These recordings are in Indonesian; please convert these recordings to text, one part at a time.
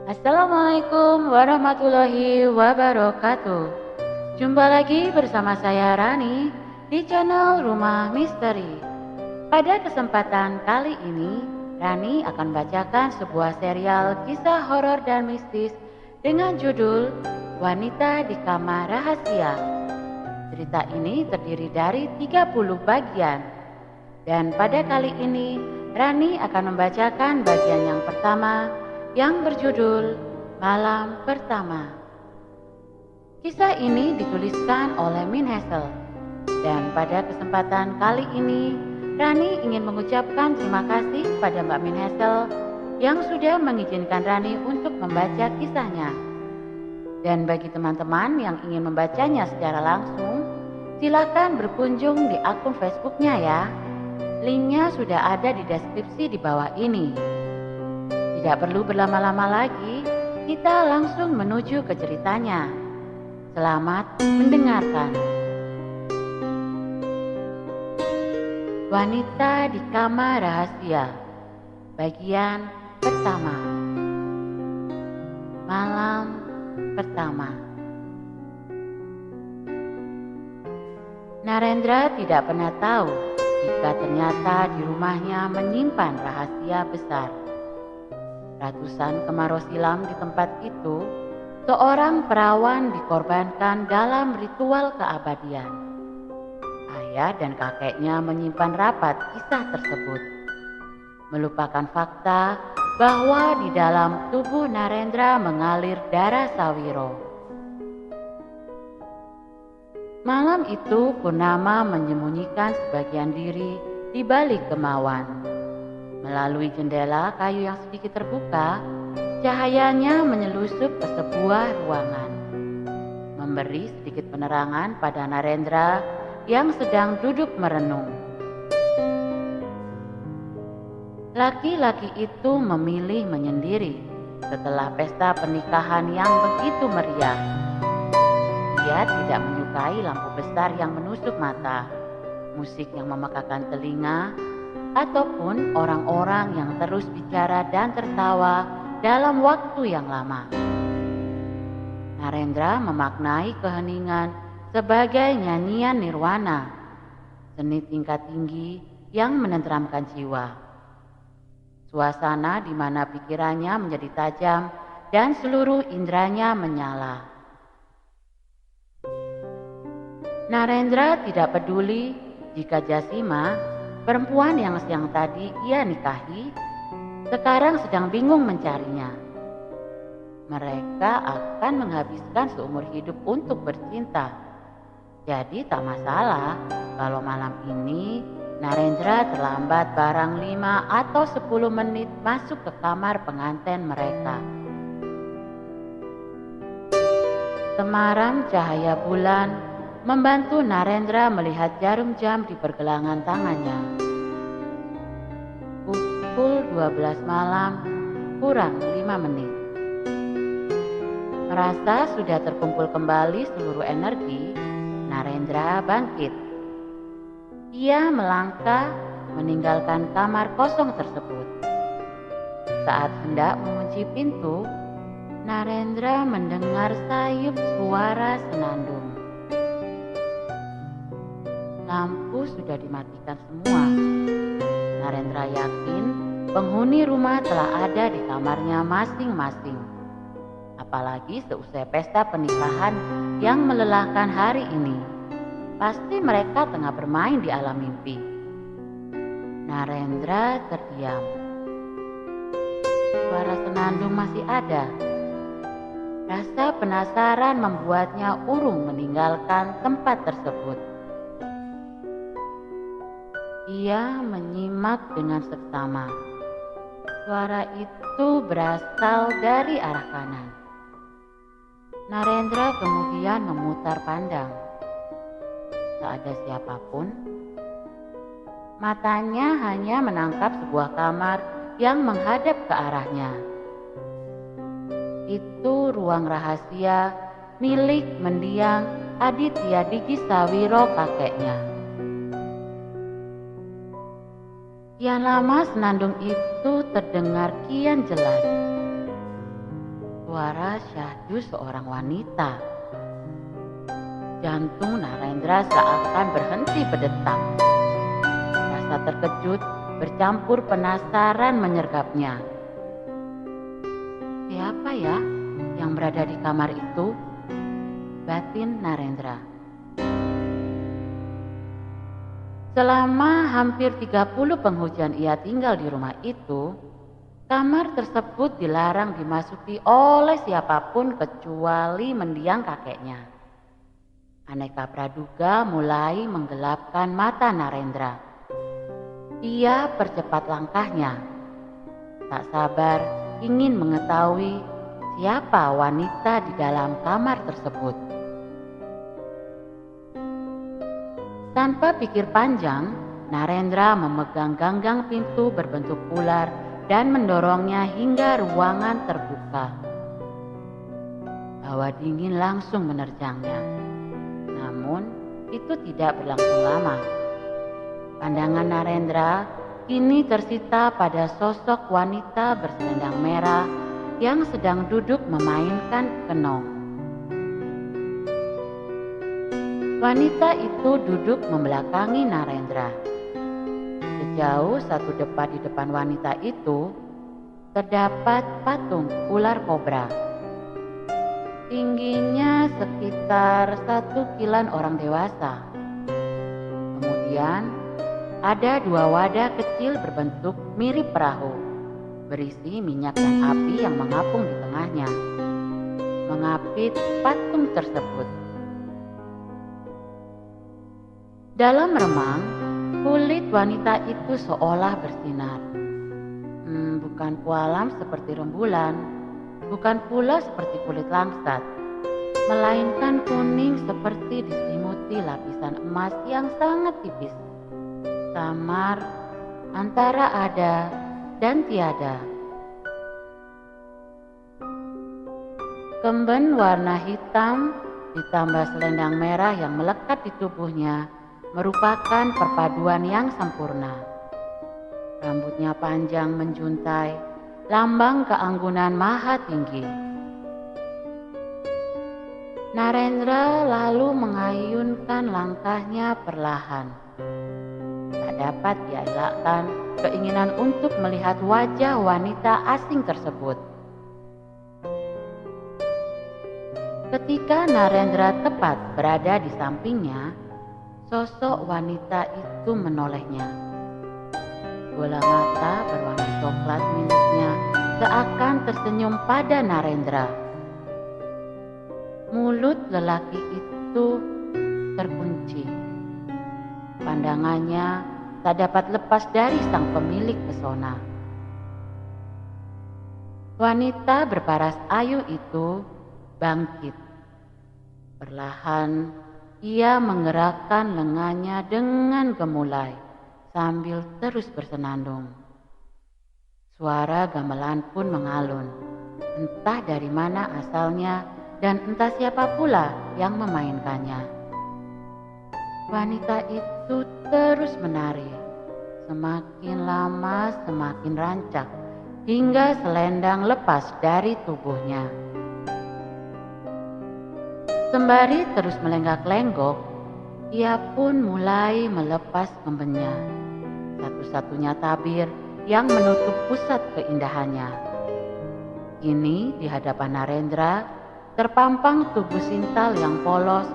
Assalamualaikum warahmatullahi wabarakatuh. Jumpa lagi bersama saya Rani di channel Rumah Misteri. Pada kesempatan kali ini, Rani akan bacakan sebuah serial kisah horor dan mistis dengan judul Wanita di Kamar Rahasia. Cerita ini terdiri dari 30 bagian. Dan pada kali ini, Rani akan membacakan bagian yang pertama yang berjudul Malam Pertama. Kisah ini dituliskan oleh Min Hazel. Dan pada kesempatan kali ini, Rani ingin mengucapkan terima kasih kepada Mbak Min Hazel yang sudah mengizinkan Rani untuk membaca kisahnya. Dan bagi teman-teman yang ingin membacanya secara langsung, silakan berkunjung di akun Facebooknya ya. Linknya sudah ada di deskripsi di bawah ini. Tidak perlu berlama-lama lagi, kita langsung menuju ke ceritanya. Selamat mendengarkan. Wanita di Kamar Rahasia, bagian pertama. Malam pertama. Narendra tidak pernah tahu jika ternyata di rumahnya menyimpan rahasia besar. Ratusan kemarau silam di tempat itu, seorang perawan dikorbankan dalam ritual keabadian. Ayah dan kakeknya menyimpan rapat kisah tersebut, melupakan fakta bahwa di dalam tubuh Narendra mengalir darah Sawiro. Malam itu Purnama menyembunyikan sebagian diri di balik kemauan. Melalui jendela kayu yang sedikit terbuka, cahayanya menyelusup ke sebuah ruangan, memberi sedikit penerangan pada Narendra yang sedang duduk merenung. Laki-laki itu memilih menyendiri setelah pesta pernikahan yang begitu meriah. Dia tidak menyukai lampu besar yang menusuk mata, musik yang memekakan telinga, ataupun orang-orang yang terus bicara dan tertawa dalam waktu yang lama. Narendra memaknai keheningan sebagai nyanyian nirwana, seni tingkat tinggi yang menenteramkan jiwa. Suasana di mana pikirannya menjadi tajam dan seluruh indranya menyala. Narendra tidak peduli jika Jasima, perempuan yang siang tadi ia nikahi, sekarang sedang bingung mencarinya. Mereka akan menghabiskan seumur hidup untuk bercinta. Jadi tak masalah kalau malam ini Narendra terlambat barang 5 atau 10 menit masuk ke kamar pengantin mereka. Semaram cahaya bulan membantu Narendra melihat jarum jam di pergelangan tangannya. Pukul 12 malam kurang 5 menit. Merasa sudah terkumpul kembali seluruh energi, Narendra bangkit. Ia melangkah meninggalkan kamar kosong tersebut. Saat hendak mengunci pintu, Narendra mendengar sayup suara senandung. Lampu sudah dimatikan semua. Narendra yakin penghuni rumah telah ada di kamarnya masing-masing. Apalagi seusai pesta pernikahan yang melelahkan hari ini. Pasti mereka tengah bermain di alam mimpi. Narendra terdiam. Suara senandung masih ada. Rasa penasaran membuatnya urung meninggalkan tempat tersebut. Ia menyimak dengan seksama. Suara itu berasal dari arah kanan. Narendra kemudian memutar pandang. Tak ada siapapun. Matanya hanya menangkap sebuah kamar yang menghadap ke arahnya. Itu ruang rahasia milik mendiang Aditya Digi Sawiro kakeknya. Kian lama senandung itu terdengar kian jelas. suara syahdu seorang wanita. Jantung Narendra seakan berhenti berdetak. Rasa terkejut bercampur penasaran menyergapnya. Siapa ya yang berada di kamar itu? Batin Narendra. Selama hampir 30 penghujan ia tinggal di rumah itu, kamar tersebut dilarang dimasuki oleh siapapun kecuali mendiang kakeknya. Aneka praduga mulai menggelapkan mata Narendra. Ia percepat langkahnya. Tak sabar ingin mengetahui siapa wanita di dalam kamar tersebut. Tanpa pikir panjang, Narendra memegang ganggang pintu berbentuk ular dan mendorongnya hingga ruangan terbuka. Hawa dingin langsung menerjangnya. Namun, itu tidak berlangsung lama. Pandangan Narendra kini tersita pada sosok wanita berselendang merah yang sedang duduk memainkan kenong. Wanita itu duduk membelakangi Narendra. Sejauh 1 depa di depan wanita itu, terdapat patung ular kobra. Tingginya sekitar 1 kilan orang dewasa. Kemudian, ada 2 wadah kecil berbentuk mirip perahu, berisi minyak dan api yang mengapung di tengahnya, mengapit patung tersebut. Dalam remang, kulit wanita itu seolah bersinar. Bukan pualam seperti rembulan, bukan pula seperti kulit langsat, melainkan kuning seperti diselimuti lapisan emas yang sangat tipis. Samar antara ada dan tiada. Kemben warna hitam ditambah selendang merah yang melekat di tubuhnya merupakan perpaduan yang sempurna. Rambutnya panjang menjuntai, lambang keanggunan maha tinggi. Narendra lalu mengayunkan langkahnya perlahan. Tak dapat dielakkan keinginan untuk melihat wajah wanita asing tersebut. Ketika Narendra tepat berada di sampingnya, sosok wanita itu menolehnya. Bola mata berwarna coklat miliknya seakan tersenyum pada Narendra. Mulut lelaki itu terkunci. Pandangannya tak dapat lepas dari sang pemilik pesona. Wanita berparas ayu itu bangkit. Perlahan ia menggerakkan lengannya dengan gemulai sambil terus bersenandung. Suara gamelan pun mengalun, entah dari mana asalnya dan entah siapa pula yang memainkannya. Wanita itu terus menari, semakin lama semakin rancak, hingga selendang lepas dari tubuhnya. Sembari terus melenggak-lenggok, ia pun mulai melepas kembennya, satu-satunya tabir yang menutup pusat keindahannya. Kini di hadapan Narendra terpampang tubuh sintal yang polos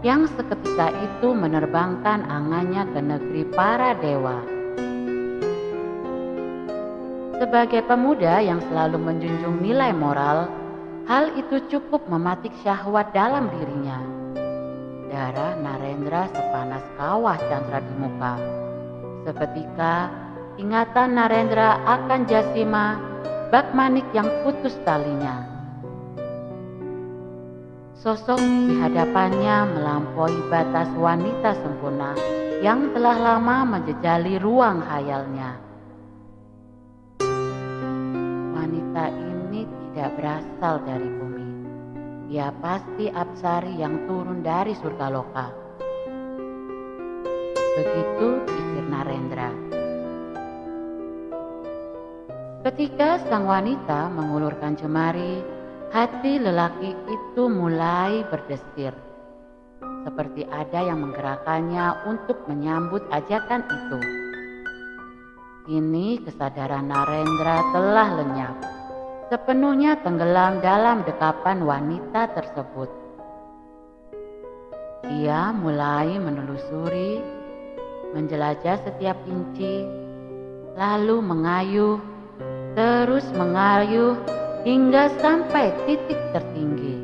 yang seketika itu menerbangkan angannya ke negeri para dewa. Sebagai pemuda yang selalu menjunjung nilai moral, hal itu cukup mematik syahwat dalam dirinya. Darah Narendra sepanas kawah candra di muka. Seketika ingatan Narendra akan Jasima, bak manik yang putus talinya. Sosok di hadapannya melampaui batas wanita sempurna yang telah lama menjejali ruang khayalnya. Wanita ini tidak berasal dari bumi. Dia pasti apsari yang turun dari surga loka. Begitu pikir Narendra. Ketika sang wanita mengulurkan jemari, hati lelaki itu mulai berdesir, seperti ada yang menggerakkannya untuk menyambut ajakan itu. Kini kesadaran Narendra telah lenyap, sepenuhnya tenggelam dalam dekapan wanita tersebut. Ia mulai menelusuri, menjelajah setiap inci, lalu mengayuh, terus mengayuh hingga sampai titik tertinggi.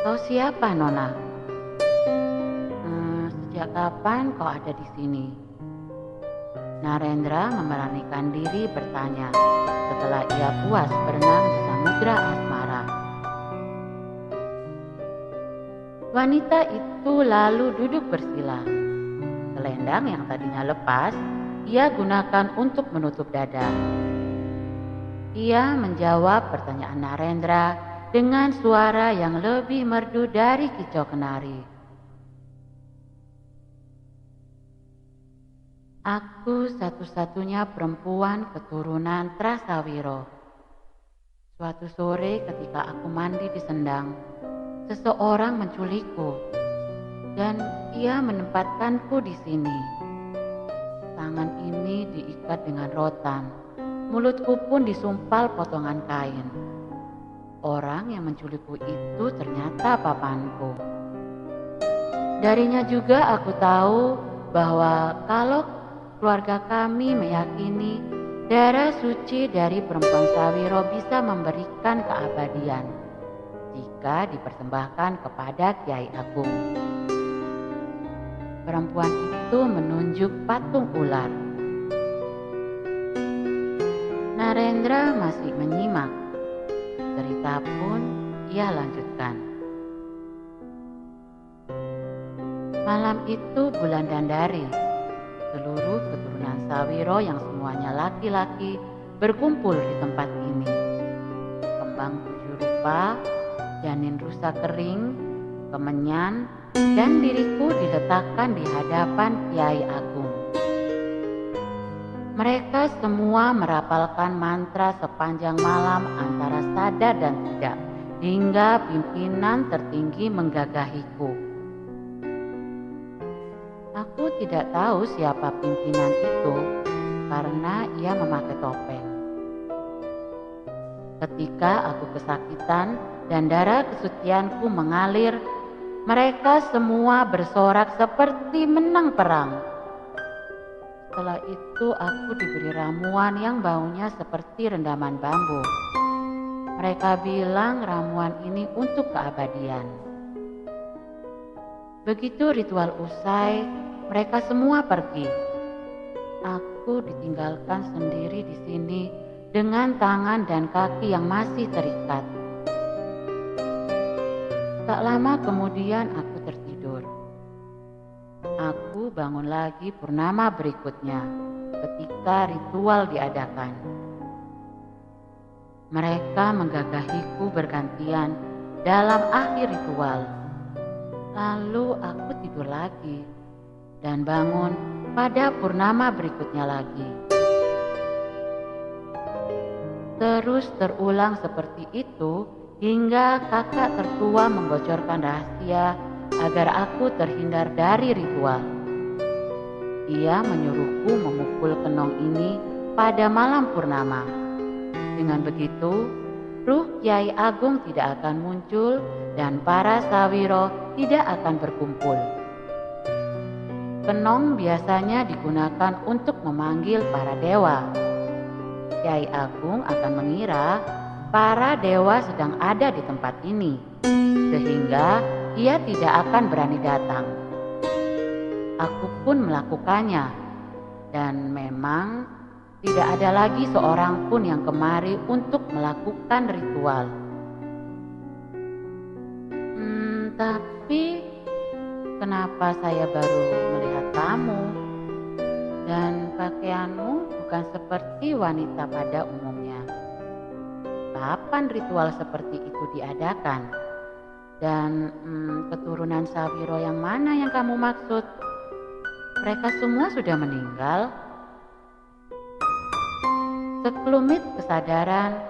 "Kau siapa, Nona? Sejak kapan kau ada di sini?" Narendra memberanikan diri bertanya setelah ia puas berenang di samudra asmara. Wanita itu lalu duduk bersila. Selendang yang tadinya lepas, ia gunakan untuk menutup dada. Ia menjawab pertanyaan Narendra dengan suara yang lebih merdu dari kicau kenari. "Aku satu-satunya perempuan keturunan Trasawiro. Suatu sore ketika aku mandi di sendang, seseorang menculikku dan ia menempatkanku di sini. Tangan ini diikat dengan rotan, mulutku pun disumpal potongan kain. Orang yang menculikku itu ternyata papanku. Darinya juga aku tahu bahwa kalau keluarga kami meyakini darah suci dari perempuan Sawiro bisa memberikan keabadian jika dipersembahkan kepada Kiai Agung." Perempuan itu menunjuk patung ular. Narendra masih menyimak. Cerita pun ia lanjutkan. Malam itu bulan Dandari. Seluruh keturunan Sawiro yang semuanya laki-laki berkumpul di tempat ini. Kembang 7 rupa, janin rusa kering, kemenyan, dan diriku diletakkan di hadapan Kiai Agung. Mereka semua merapalkan mantra sepanjang malam antara sadar dan tidak, hingga pimpinan tertinggi menggagahiku. Aku tidak tahu siapa pimpinan itu karena ia memakai topeng. Ketika aku kesakitan dan darah kesucianku mengalir, mereka semua bersorak seperti menang perang. Setelah itu aku diberi ramuan yang baunya seperti rendaman bambu. Mereka bilang ramuan ini untuk keabadian. Begitu ritual usai, mereka semua pergi. Aku ditinggalkan sendiri di sini dengan tangan dan kaki yang masih terikat. Tak lama kemudian aku tertidur. Aku bangun lagi purnama berikutnya ketika ritual diadakan. Mereka menggagahiku bergantian dalam akhir ritual. Lalu aku tidur lagi dan bangun pada purnama berikutnya lagi. Terus terulang seperti itu hingga kakak tertua membocorkan rahasia agar aku terhindar dari ritual. Ia menyuruhku memukul kenong ini pada malam purnama. Dengan begitu, ruh Kiai Agung tidak akan muncul dan para Sawiro tidak akan berkumpul. Kenong biasanya digunakan untuk memanggil para dewa. Kiai Agung akan mengira para dewa sedang ada di tempat ini, sehingga ia tidak akan berani datang. Aku pun melakukannya, dan memang tidak ada lagi seorang pun yang kemari untuk melakukan ritual. Tapi kenapa saya baru melihat kamu dan pakaianmu bukan seperti wanita pada umumnya? Kapan ritual seperti itu diadakan? Dan keturunan Sawiro yang mana yang kamu maksud? Mereka semua sudah meninggal? Sekelumit kesadaran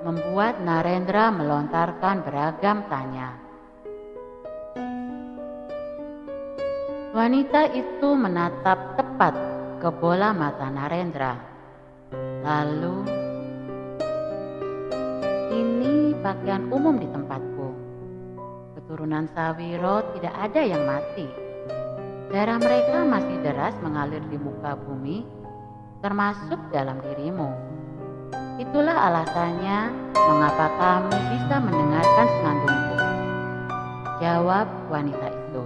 membuat Narendra melontarkan beragam tanya. Wanita itu menatap tepat ke bola mata Narendra. Lalu, "Ini pakaian umum di tempatku. Keturunan Sawiro tidak ada yang mati. Darah mereka masih deras mengalir di muka bumi, termasuk dalam dirimu. Itulah alasannya mengapa kamu bisa mendengarkan senandungku," jawab wanita itu.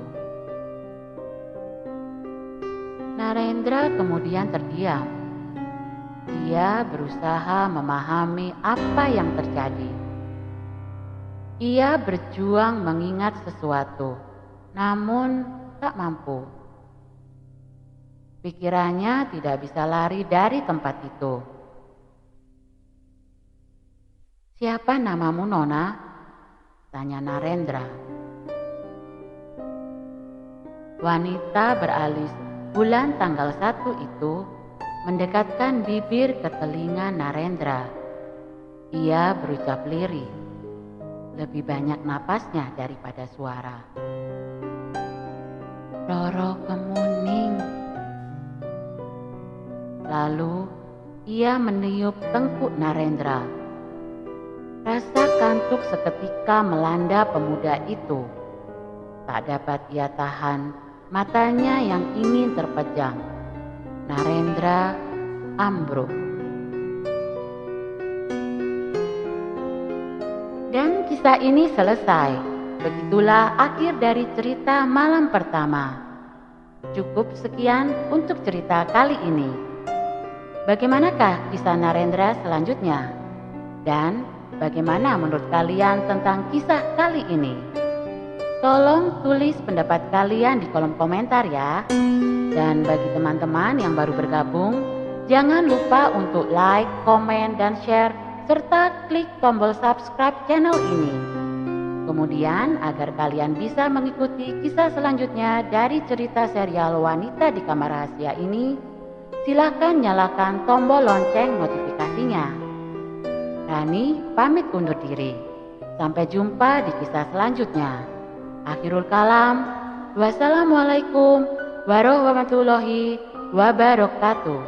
Narendra kemudian terdiam. Ia berusaha memahami apa yang terjadi. Ia berjuang mengingat sesuatu, namun tak mampu. Pikirannya tidak bisa lari dari tempat itu. "Siapa namamu, Nona?" tanya Narendra. Wanita beralis bulan tanggal 1 itu mendekatkan bibir ke telinga Narendra. Ia berucap lirih, lebih banyak napasnya daripada suara. "Roro Kemuning." Lalu ia meniup tengkuk Narendra. Rasa kantuk seketika melanda pemuda itu. Tak dapat ia tahan matanya yang ingin terpejam. Narendra ambruk. Dan kisah ini selesai. Begitulah akhir dari cerita malam pertama. Cukup sekian untuk cerita kali ini. Bagaimanakah kisah Narendra selanjutnya? Dan bagaimana menurut kalian tentang kisah kali ini? Tolong tulis pendapat kalian di kolom komentar ya. Dan bagi teman-teman yang baru bergabung, jangan lupa untuk like, komen, dan share, serta klik tombol subscribe channel ini. Kemudian agar kalian bisa mengikuti kisah selanjutnya dari cerita serial Wanita di Kamar Rahasia ini, silakan nyalakan tombol lonceng notifikasinya. Rani pamit undur diri. Sampai jumpa di kisah selanjutnya. Akhirul kalam. Wassalamualaikum warahmatullahi wabarakatuh.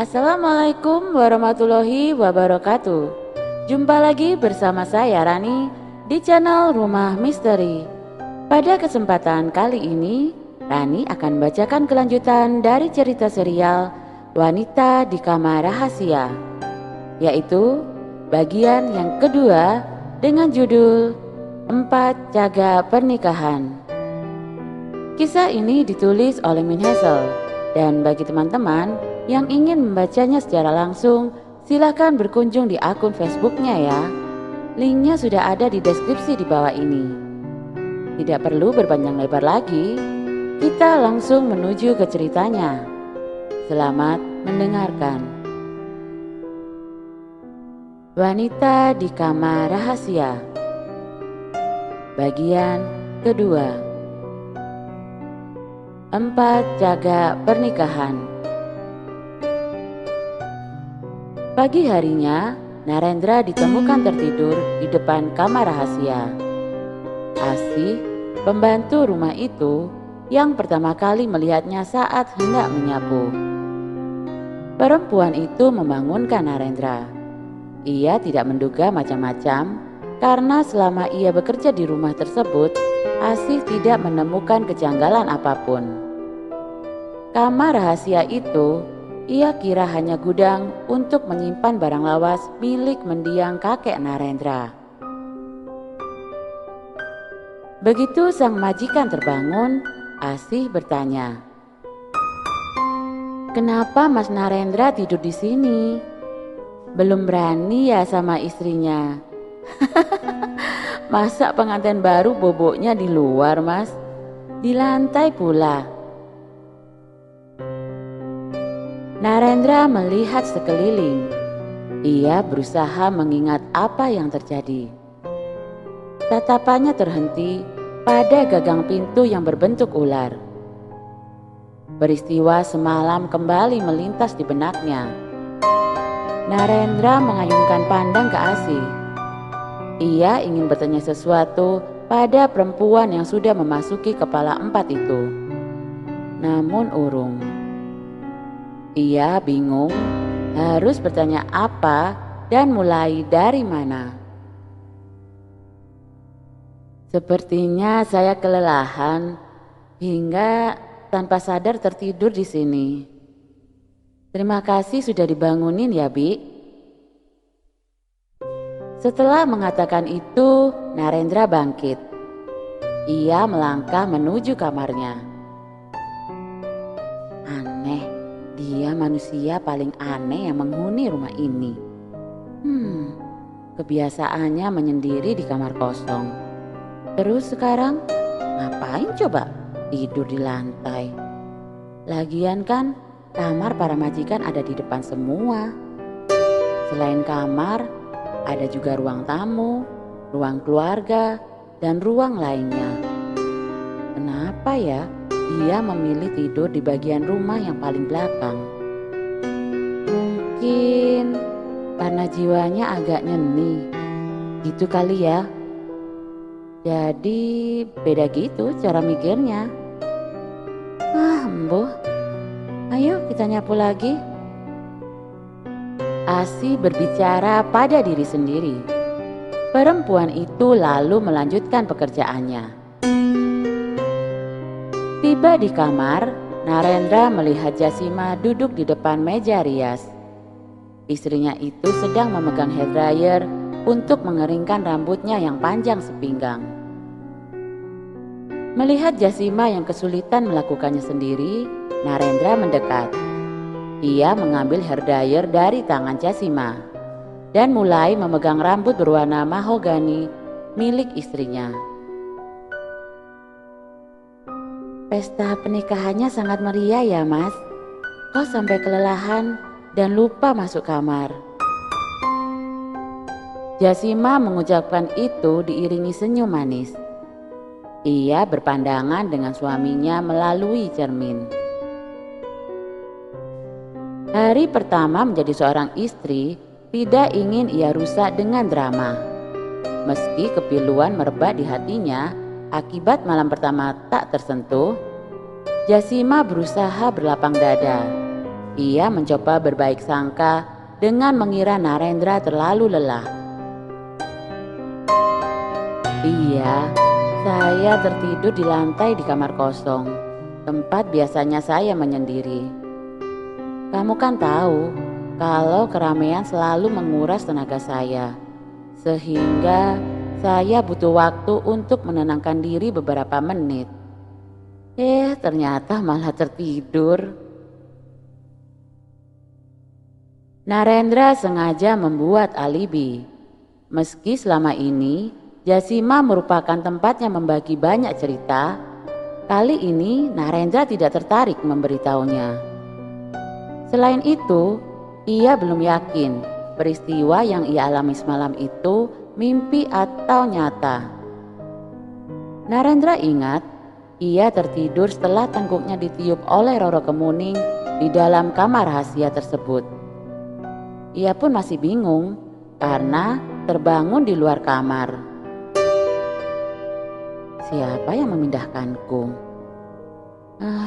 Assalamualaikum warahmatullahi wabarakatuh. Jumpa lagi bersama saya Rani di channel Rumah Misteri. Pada kesempatan kali ini, Rani akan bacakan kelanjutan dari cerita serial Wanita di Kamar Rahasia, yaitu bagian yang kedua dengan judul 4 Jaga Pernikahan. Kisah ini ditulis oleh Min Hazel, dan bagi teman-teman yang ingin membacanya secara langsung, silakan berkunjung di akun Facebooknya ya. Linknya sudah ada di deskripsi di bawah ini. Tidak perlu berpanjang lebar lagi, kita langsung menuju ke ceritanya. Selamat mendengarkan. Wanita di Kamar Rahasia, bagian kedua. 4 Jaga Pernikahan. Pagi harinya, Narendra ditemukan tertidur di depan kamar rahasia. Asih, pembantu rumah itu, yang pertama kali melihatnya saat hendak menyapu. Perempuan itu membangunkan Narendra. Ia tidak menduga macam-macam karena selama ia bekerja di rumah tersebut, Asih tidak menemukan kejanggalan apapun. Kamar rahasia itu ia kira hanya gudang untuk menyimpan barang lawas milik mendiang kakek Narendra. Begitu sang majikan terbangun, Asih bertanya, "Kenapa Mas Narendra tidur di sini? Belum berani ya sama istrinya?" "Masa pengantin baru boboknya di luar, Mas? Di lantai pula." Narendra melihat sekeliling. Ia berusaha mengingat apa yang terjadi. Tatapannya terhenti pada gagang pintu yang berbentuk ular. Peristiwa semalam kembali melintas di benaknya. Narendra mengayunkan pandang ke Asi. Ia ingin bertanya sesuatu pada perempuan yang sudah memasuki kepala 4 itu. Namun urung. Ia bingung harus bertanya apa dan mulai dari mana. Sepertinya saya kelelahan hingga tanpa sadar tertidur di sini. Terima kasih sudah dibangunin ya, Bi. Setelah mengatakan itu, Narendra bangkit. Ia melangkah menuju kamarnya. Aneh, dia manusia paling aneh yang menghuni rumah ini. Kebiasaannya menyendiri di kamar kosong. Terus sekarang ngapain coba tidur di lantai? Lagian kan kamar para majikan ada di depan semua. Selain kamar, ada juga ruang tamu, ruang keluarga, dan ruang lainnya. Kenapa ya dia memilih tidur di bagian rumah yang paling belakang? Mungkin karena jiwanya agak nyeni, gitu kali ya. Jadi beda gitu cara mikirnya. Embuh. Ayo kita nyapu lagi. Asi berbicara pada diri sendiri. Perempuan itu lalu melanjutkan pekerjaannya. Tiba di kamar, Narendra melihat Jasima duduk di depan meja rias. Istrinya itu sedang memegang hair dryer untuk mengeringkan rambutnya yang panjang sepinggang. Melihat Jasima yang kesulitan melakukannya sendiri, Narendra mendekat. Ia mengambil hair dryer dari tangan Jasima dan mulai memegang rambut berwarna mahogani milik istrinya. Pesta pernikahannya sangat meriah ya, Mas. Kau sampai kelelahan dan lupa masuk kamar. Jasima mengucapkan itu diiringi senyum manis. Ia berpandangan dengan suaminya melalui cermin. Hari pertama menjadi seorang istri tidak ingin ia rusak dengan drama. Meski kepiluan merebak di hatinya akibat malam pertama tak tersentuh, Jasima berusaha berlapang dada. Ia mencoba berbaik sangka dengan mengira Narendra terlalu lelah. Iya, saya tertidur di lantai di kamar kosong, tempat biasanya saya menyendiri. Kamu kan tahu kalau keramaian selalu menguras tenaga saya, sehingga saya butuh waktu untuk menenangkan diri beberapa menit. Ternyata malah tertidur. Narendra sengaja membuat alibi. Meski selama ini Jasima merupakan tempatnya membagi banyak cerita, kali ini Narendra tidak tertarik memberitahunya. Selain itu, ia belum yakin peristiwa yang ia alami semalam itu mimpi atau nyata. Narendra ingat, ia tertidur setelah tengkuknya ditiup oleh Roro Kemuning di dalam kamar rahasia tersebut. Ia pun masih bingung karena terbangun di luar kamar. Siapa yang memindahkanku?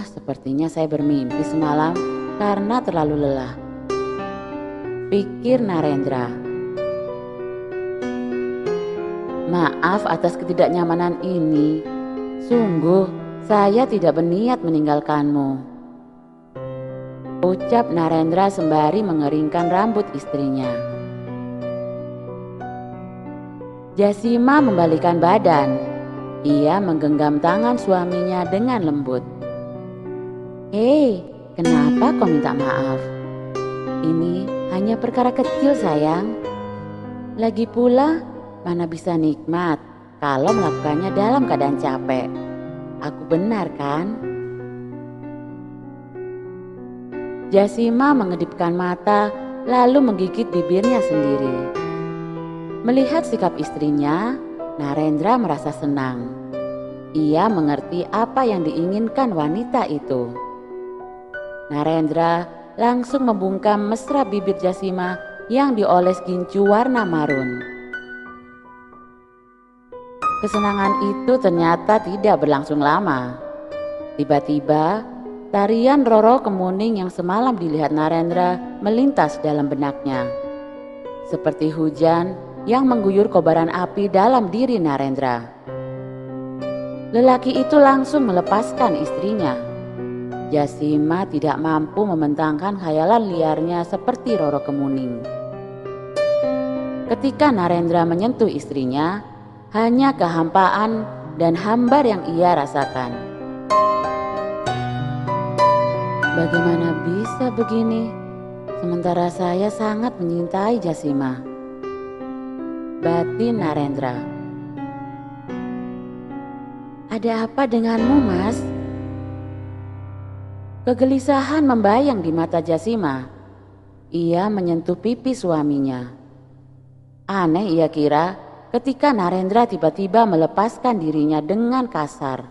Sepertinya saya bermimpi semalam karena terlalu lelah, pikir Narendra. Maaf atas ketidaknyamanan ini. Sungguh saya tidak berniat meninggalkanmu, ucap Narendra sembari mengeringkan rambut istrinya. Jasima membalikkan badan. Ia menggenggam tangan suaminya dengan lembut. Kenapa kau minta maaf? Ini hanya perkara kecil sayang. Lagi pula mana bisa nikmat kalau melakukannya dalam keadaan capek. Aku benar kan? Jasima mengedipkan mata lalu menggigit bibirnya sendiri. Melihat sikap istrinya, Narendra merasa senang. Ia mengerti apa yang diinginkan wanita itu. Narendra langsung membungkam mesra bibir Jasima yang dioles gincu warna marun. Kesenangan itu ternyata tidak berlangsung lama. Tiba-tiba, tarian Roro Kemuning yang semalam dilihat Narendra melintas dalam benaknya. Seperti hujan yang mengguyur kobaran api dalam diri Narendra. Lelaki itu langsung melepaskan istrinya. Jasima tidak mampu membentangkan khayalan liarnya seperti Roro Kemuning. Ketika Narendra menyentuh istrinya, hanya kehampaan dan hambar yang ia rasakan. Bagaimana bisa begini? Sementara saya sangat menyintai Jasima. Batin Narendra. Ada apa denganmu, Mas? Kegelisahan membayang di mata Jasima. Ia menyentuh pipi suaminya. Aneh ia kira ketika Narendra tiba-tiba melepaskan dirinya dengan kasar.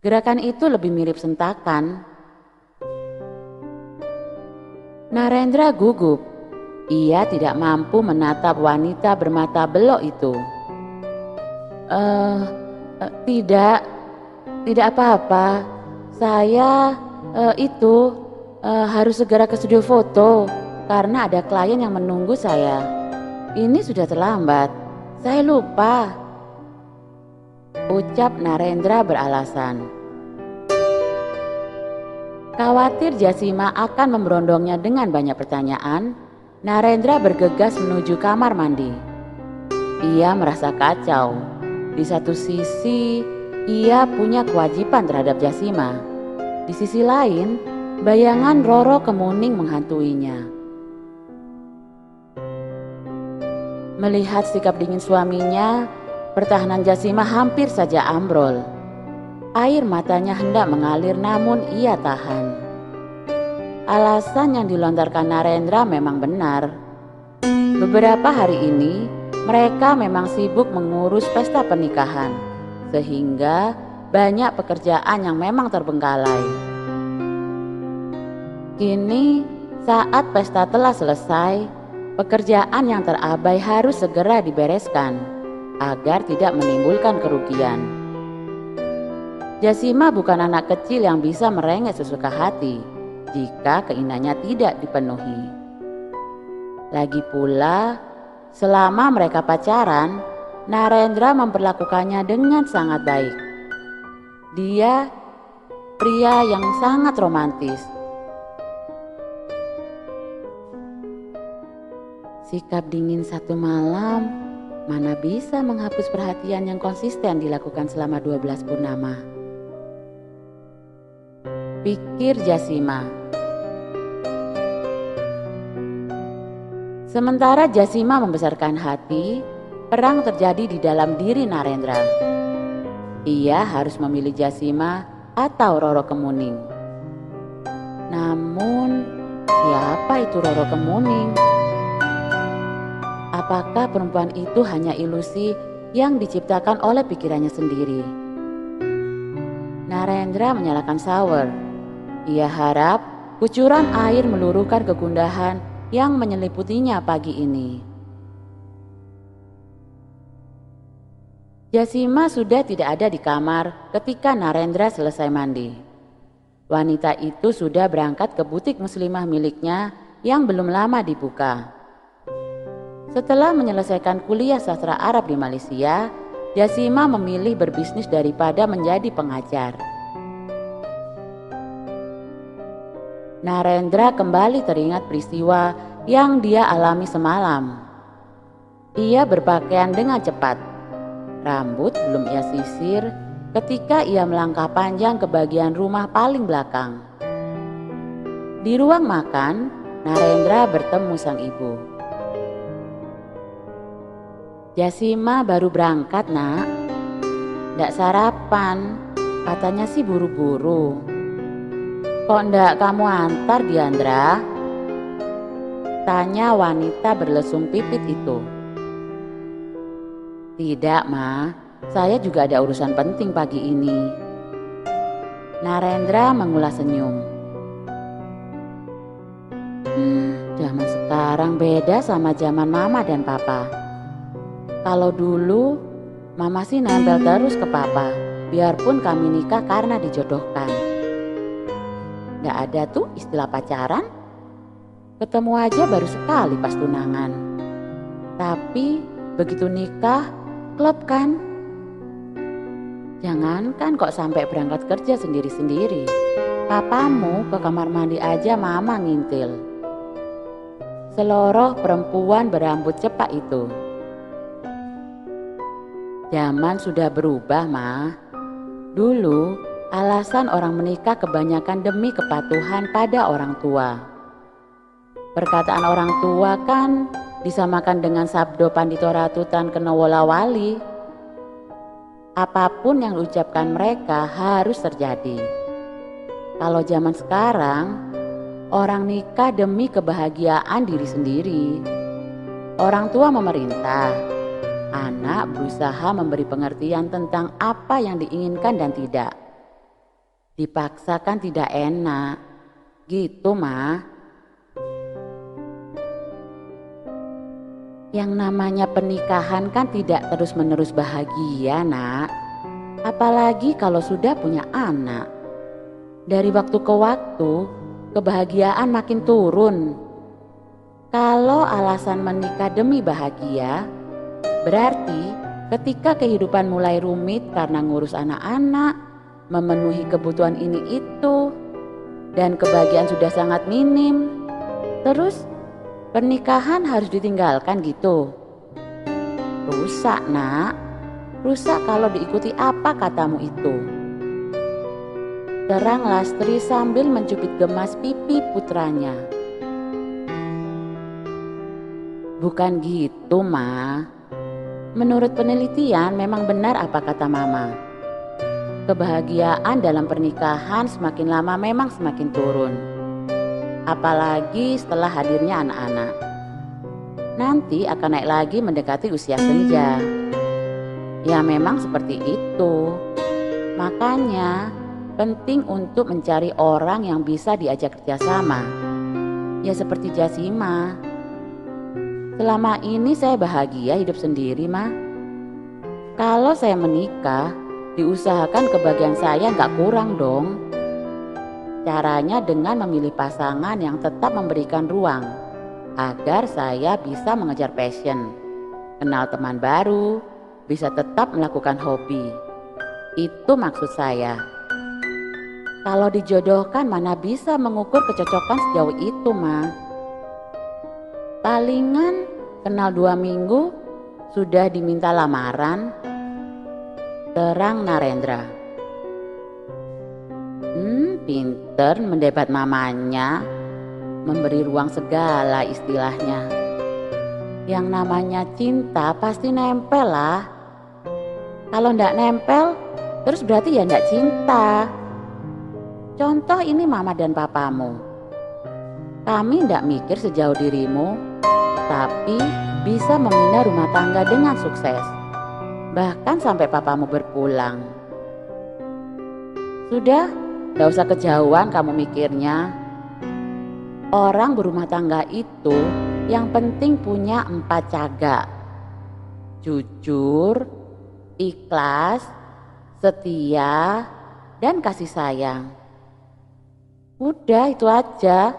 Gerakan itu lebih mirip sentakan. Narendra gugup. Ia tidak mampu menatap wanita bermata belok itu. Tidak apa-apa. Saya harus segera ke studio foto karena ada klien yang menunggu saya. Ini sudah terlambat. Saya lupa, ucap Narendra beralasan. Khawatir Jasima akan memberondongnya dengan banyak pertanyaan, Narendra bergegas menuju kamar mandi. Ia merasa kacau. Di satu sisi, ia punya kewajiban terhadap Jasima. Di sisi lain, bayangan Roro Kemuning menghantuinya. Melihat sikap dingin suaminya, pertahanan Jasima hampir saja ambrol. Air matanya hendak mengalir namun ia tahan. Alasan yang dilontarkan Narendra memang benar. Beberapa hari ini mereka memang sibuk mengurus pesta pernikahan, sehingga banyak pekerjaan yang memang terbengkalai. Kini saat pesta telah selesai, pekerjaan yang terabai harus segera dibereskan agar tidak menimbulkan kerugian. Jasima bukan anak kecil yang bisa merengek sesuka hati jika keinginannya tidak dipenuhi. Lagi pula, selama mereka pacaran, Narendra memperlakukannya dengan sangat baik. Dia pria yang sangat romantis. Sikap dingin satu malam mana bisa menghapus perhatian yang konsisten dilakukan selama 12 purnama. Pikir Jasima. Sementara Jasima membesarkan hati, perang terjadi di dalam diri Narendra. Ia harus memilih Jasima atau Roro Kemuning. Namun, siapa itu Roro Kemuning? Apakah perempuan itu hanya ilusi yang diciptakan oleh pikirannya sendiri? Narendra menyalakan shower. Ia harap kucuran air meluruhkan kegundahan yang menyeliputinya pagi ini. Jasima sudah tidak ada di kamar ketika Narendra selesai mandi. Wanita itu sudah berangkat ke butik muslimah miliknya yang belum lama dibuka. Setelah menyelesaikan kuliah sastra Arab di Malaysia, Jasima memilih berbisnis daripada menjadi pengajar. Narendra kembali teringat peristiwa yang dia alami semalam. Ia berpakaian dengan cepat. Rambut belum ia sisir ketika ia melangkah panjang ke bagian rumah paling belakang. Di ruang makan, Narendra bertemu sang ibu. Jasima baru berangkat, Nak. Ndak sarapan, katanya sih buru-buru. Kok ndak kamu antar, Diandra? Tanya wanita berlesung pipit itu. Tidak, Ma. Saya juga ada urusan penting pagi ini. Narendra mengulas senyum. Zaman sekarang beda sama zaman mama dan papa. Kalau dulu, mama sih nempel terus ke papa, biarpun kami nikah karena dijodohkan. Gak ada tuh istilah pacaran, ketemu aja baru sekali pas tunangan. Tapi begitu nikah, klop kan? Jangankan kok sampai berangkat kerja sendiri-sendiri. Papamu ke kamar mandi aja mama ngintil. Seloroh perempuan berambut cepak itu. Zaman sudah berubah, Ma. Dulu, alasan orang menikah kebanyakan demi kepatuhan pada orang tua. Perkataan orang tua kan disamakan dengan sabdo Pandito Ratu Tan Kenowola Wali. Apapun yang diucapkan mereka harus terjadi. Kalau zaman sekarang, orang nikah demi kebahagiaan diri sendiri. Orang tua memerintah, anak berusaha memberi pengertian tentang apa yang diinginkan dan tidak. Dipaksakan tidak enak, gitu Ma. Yang namanya pernikahan kan tidak terus-menerus bahagia, Nak. Apalagi kalau sudah punya anak. Dari waktu ke waktu, kebahagiaan makin turun. Kalau alasan menikah demi bahagia, berarti ketika kehidupan mulai rumit karena ngurus anak-anak, memenuhi kebutuhan ini itu, dan kebahagiaan sudah sangat minim, terus pernikahan harus ditinggalkan gitu. Rusak, Nak. Rusak kalau diikuti apa katamu itu. Terang Lastri sambil mencubit gemas pipi putranya. Bukan gitu, Ma. Menurut penelitian memang benar apa kata Mama. Kebahagiaan dalam pernikahan semakin lama memang semakin turun. Apalagi setelah hadirnya anak-anak. Nanti akan naik lagi mendekati usia senja. Ya memang seperti itu. Makanya penting untuk mencari orang yang bisa diajak kerjasama. Ya seperti Jasima. Selama ini saya bahagia hidup sendiri, Ma. Kalau saya menikah, diusahakan kebahagiaan saya gak kurang dong. Caranya dengan memilih pasangan yang tetap memberikan ruang agar saya bisa mengejar passion, kenal teman baru, bisa tetap melakukan hobi. Itu maksud saya. Kalau dijodohkan mana bisa mengukur kecocokan sejauh itu, Ma. Palingan kenal 2 minggu sudah diminta lamaran. Terang Narendra. Pinter mendebat mamanya, memberi ruang segala istilahnya. Yang namanya cinta pasti nempel lah. Kalau ndak nempel, terus berarti ya ndak cinta. Contoh ini mama dan papamu. Kami ndak mikir sejauh dirimu, tapi bisa membina rumah tangga dengan sukses. Bahkan sampai papamu berpulang. Sudah, ndak usah kejauhan kamu mikirnya. Orang berumah tangga itu yang penting punya 4 cagak. Jujur, ikhlas, setia, dan kasih sayang. Udah itu aja.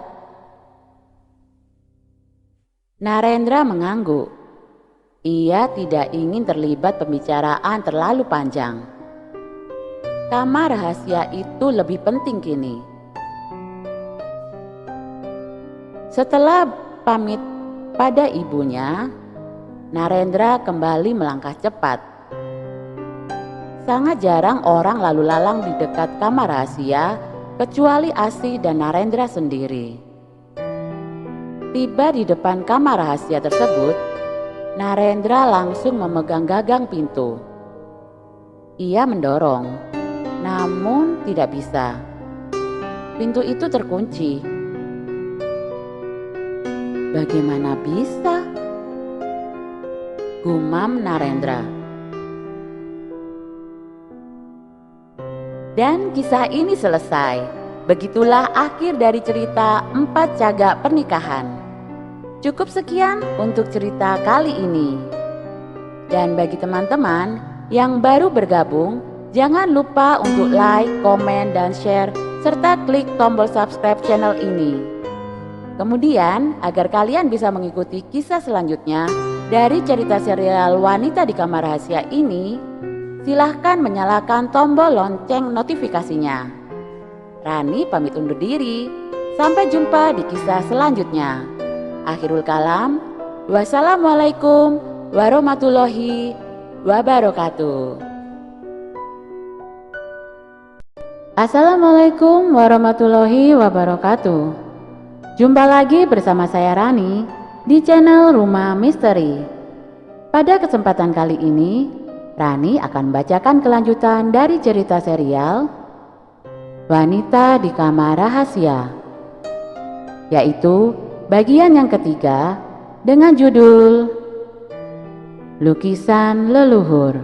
Narendra mengangguk. Ia tidak ingin terlibat pembicaraan terlalu panjang. Kamar rahasia itu lebih penting kini. Setelah pamit pada ibunya, Narendra kembali melangkah cepat. Sangat jarang orang lalu lalang di dekat kamar rahasia kecuali Asih dan Narendra sendiri. Tiba di depan kamar rahasia tersebut, Narendra langsung memegang gagang pintu. Ia mendorong, namun tidak bisa. Pintu itu terkunci. Bagaimana bisa? Gumam Narendra. Dan kisah ini selesai. begitulah akhir dari cerita 4 cagak pernikahan. Cukup sekian untuk cerita kali ini. Dan bagi teman-teman yang baru bergabung, jangan lupa untuk like, komen, dan share, serta klik tombol subscribe channel ini. Kemudian, agar kalian bisa mengikuti kisah selanjutnya dari cerita serial Wanita di Kamar Rahasia ini, silahkan menyalakan tombol lonceng notifikasinya. Rani pamit undur diri. Sampai jumpa di kisah selanjutnya. Akhirul kalam. Wassalamualaikum warahmatullahi wabarakatuh. Assalamualaikum warahmatullahi wabarakatuh. Jumpa lagi bersama saya Rani di channel Rumah Misteri. Pada kesempatan kali ini, Rani akan bacakan kelanjutan dari cerita serial Wanita di Kamar Rahasia, yaitu bagian yang ketiga dengan judul Lukisan Leluhur.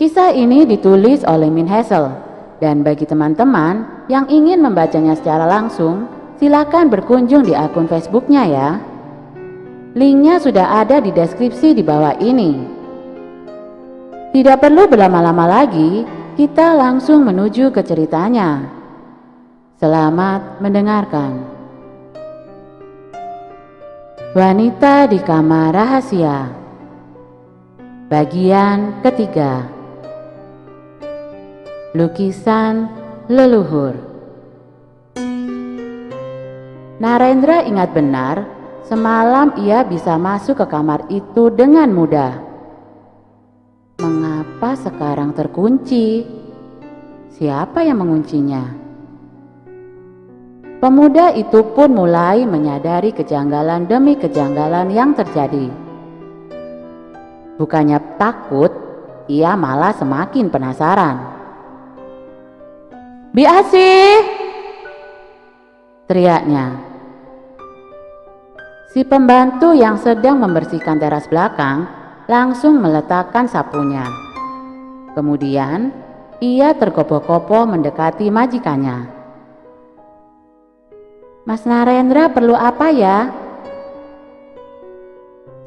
Kisah ini ditulis oleh Min Hazel, dan bagi teman-teman yang ingin membacanya secara langsung, silakan berkunjung di akun Facebooknya ya. Linknya sudah ada di deskripsi di bawah ini. Tidak perlu berlama-lama lagi, kita langsung menuju ke ceritanya. Selamat mendengarkan. Wanita di Kamar Rahasia, bagian ketiga. Lukisan Leluhur. Narendra ingat benar, semalam ia bisa masuk ke kamar itu dengan mudah. Mengapa sekarang terkunci? Siapa yang menguncinya? Pemuda itu pun mulai menyadari kejanggalan demi kejanggalan yang terjadi. Bukannya takut, ia malah semakin penasaran. "Bi Asih!" teriaknya. Si pembantu yang sedang membersihkan teras belakang langsung meletakkan sapunya. Kemudian ia tergopoh-gopoh mendekati majikannya. "Mas Narendra perlu apa ya?"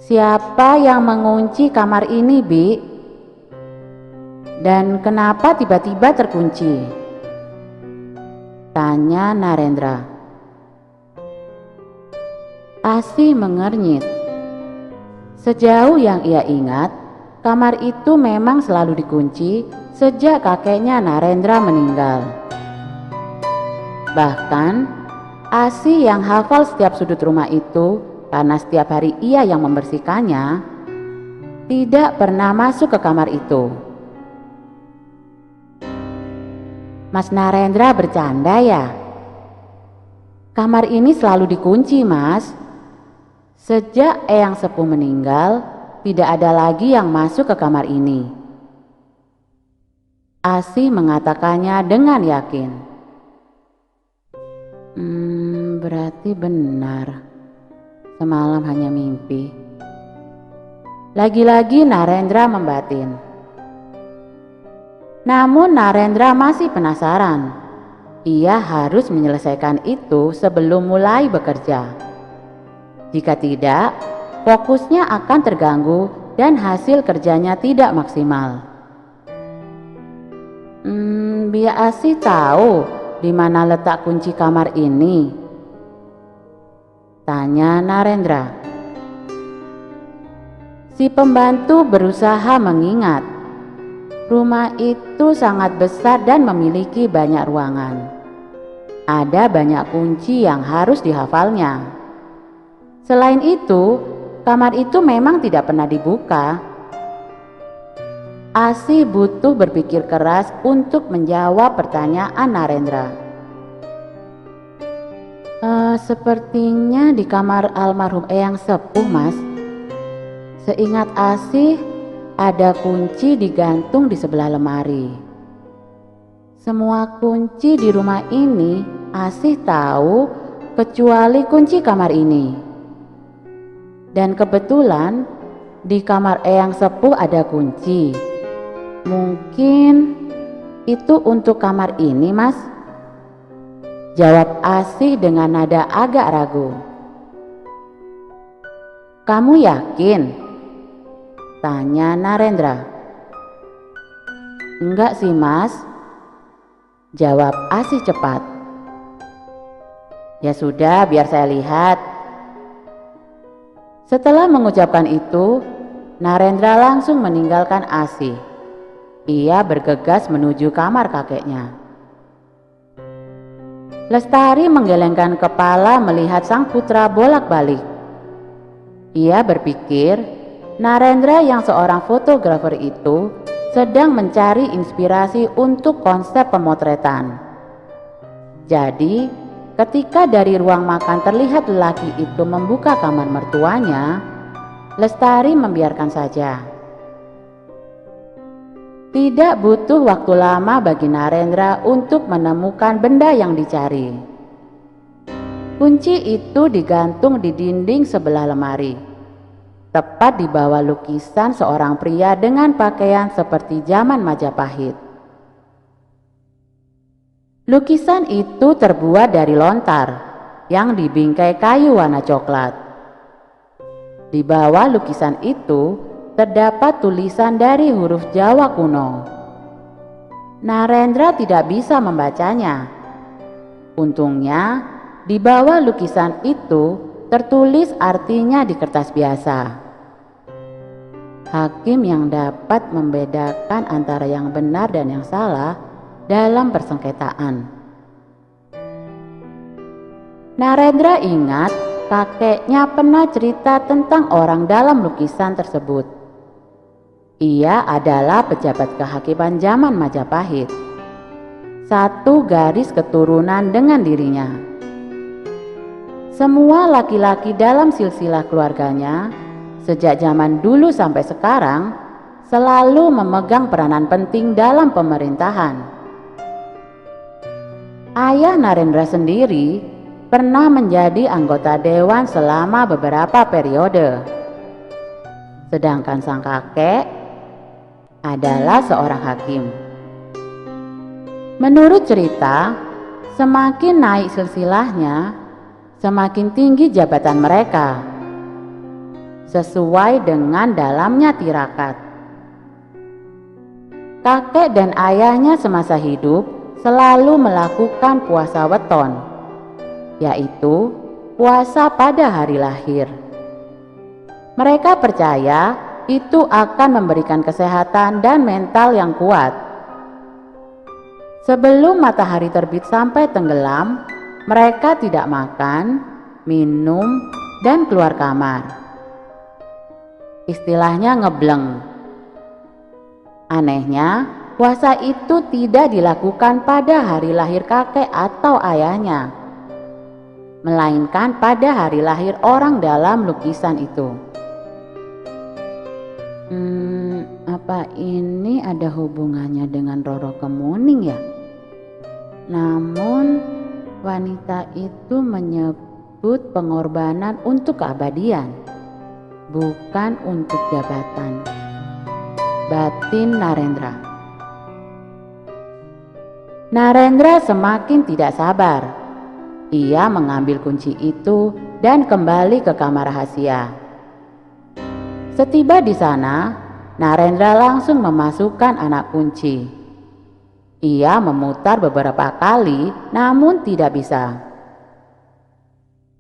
"Siapa yang mengunci kamar ini, Bi? Dan kenapa tiba-tiba terkunci?" tanya Narendra. Asih mengernyit. Sejauh yang ia ingat, kamar itu memang selalu dikunci sejak kakeknya Narendra meninggal. Bahkan, Asih yang hafal setiap sudut rumah itu karena setiap hari ia yang membersihkannya, tidak pernah masuk ke kamar itu. Mas Narendra bercanda ya? Kamar ini selalu dikunci, Mas. Sejak Eyang Sepuh meninggal, tidak ada lagi yang masuk ke kamar ini. Asih mengatakannya dengan yakin. Berarti benar. Semalam hanya mimpi. Lagi-lagi Narendra membatin. Namun Narendra masih penasaran. Ia harus menyelesaikan itu sebelum mulai bekerja. Jika tidak, fokusnya akan terganggu dan hasil kerjanya tidak maksimal. Bi Asih tahu di mana letak kunci kamar ini? Tanya Narendra. Si pembantu berusaha mengingat. Rumah itu sangat besar dan memiliki banyak ruangan. Ada banyak kunci yang harus dihafalnya. Selain itu, kamar itu memang tidak pernah dibuka. Asih butuh berpikir keras untuk menjawab pertanyaan Narendra. Sepertinya di kamar almarhum Eyang Sepuh, Mas. Seingat Asih, ada kunci digantung di sebelah lemari. Semua kunci di rumah ini Asih tahu kecuali kunci kamar ini. Dan kebetulan di kamar Eyang Sepuh ada kunci. Mungkin itu untuk kamar ini, Mas. Jawab Asih dengan nada agak ragu. Kamu yakin? Tanya Narendra. Enggak sih mas, jawab Asih cepat. Ya sudah, biar saya lihat. Setelah mengucapkan itu, Narendra langsung meninggalkan Asih. Ia bergegas menuju kamar kakeknya. Lestari menggelengkan kepala melihat sang putra bolak-balik. Ia berpikir Narendra yang seorang fotografer itu sedang mencari inspirasi untuk konsep pemotretan. Jadi, ketika dari ruang makan terlihat lelaki itu membuka kamar mertuanya, Lestari membiarkan saja. Tidak butuh waktu lama bagi Narendra untuk menemukan benda yang dicari. Kunci itu digantung di dinding sebelah lemari, tepat di bawah lukisan seorang pria dengan pakaian seperti zaman Majapahit. Lukisan itu terbuat dari lontar yang dibingkai kayu warna coklat. Di bawah lukisan itu terdapat tulisan dari huruf Jawa kuno. Narendra tidak bisa membacanya. Untungnya, di bawah lukisan itu tertulis artinya di kertas biasa. Hakim yang dapat membedakan antara yang benar dan yang salah dalam persengketaan. Narendra ingat kakeknya pernah cerita tentang orang dalam lukisan tersebut. Ia adalah pejabat kehakiman zaman Majapahit. Satu garis keturunan dengan dirinya. Semua laki-laki dalam silsilah keluarganya, sejak zaman dulu sampai sekarang, selalu memegang peranan penting dalam pemerintahan. Ayah Narendra sendiri pernah menjadi anggota dewan selama beberapa periode. Sedangkan sang kakek adalah seorang hakim. Menurut cerita, semakin naik silsilahnya, semakin tinggi jabatan mereka, sesuai dengan dalamnya tirakat. Kakek dan ayahnya semasa hidup selalu melakukan puasa weton, yaitu puasa pada hari lahir. Mereka percaya itu akan memberikan kesehatan dan mental yang kuat. Sebelum matahari terbit sampai tenggelam, mereka tidak makan, minum, dan keluar kamar. Istilahnya ngebleng. Anehnya, puasa itu tidak dilakukan pada hari lahir kakek atau ayahnya, melainkan pada hari lahir orang dalam lukisan itu. Apa ini ada hubungannya dengan Roro Kemuning ya? Namun wanita itu menyebut pengorbanan untuk keabadian, bukan untuk jabatan. Batin Narendra. Narendra semakin tidak sabar. Ia mengambil kunci itu dan kembali ke kamar rahasia. Setiba di sana, Narendra langsung memasukkan anak kunci. Ia memutar beberapa kali, namun tidak bisa.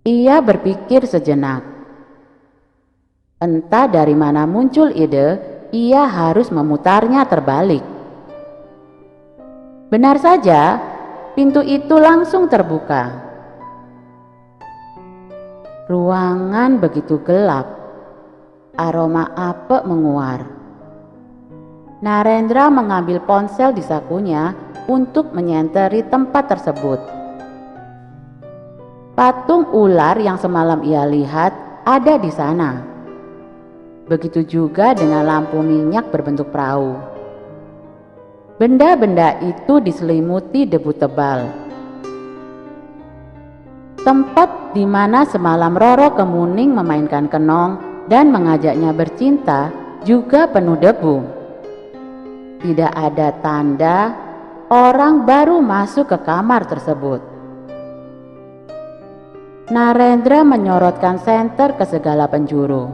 Ia berpikir sejenak. Entah dari mana muncul ide, ia harus memutarnya terbalik. Benar saja, pintu itu langsung terbuka. Ruangan begitu gelap. Aroma apek menguar. Narendra mengambil ponsel di sakunya untuk menyenteri tempat tersebut. Patung ular yang semalam ia lihat ada di sana. Begitu juga dengan lampu minyak berbentuk perahu. Benda-benda itu diselimuti debu tebal. Tempat di mana semalam Roro Kemuning memainkan kenong dan mengajaknya bercinta juga penuh debu. Tidak ada tanda orang baru masuk ke kamar tersebut. Narendra menyorotkan senter ke segala penjuru.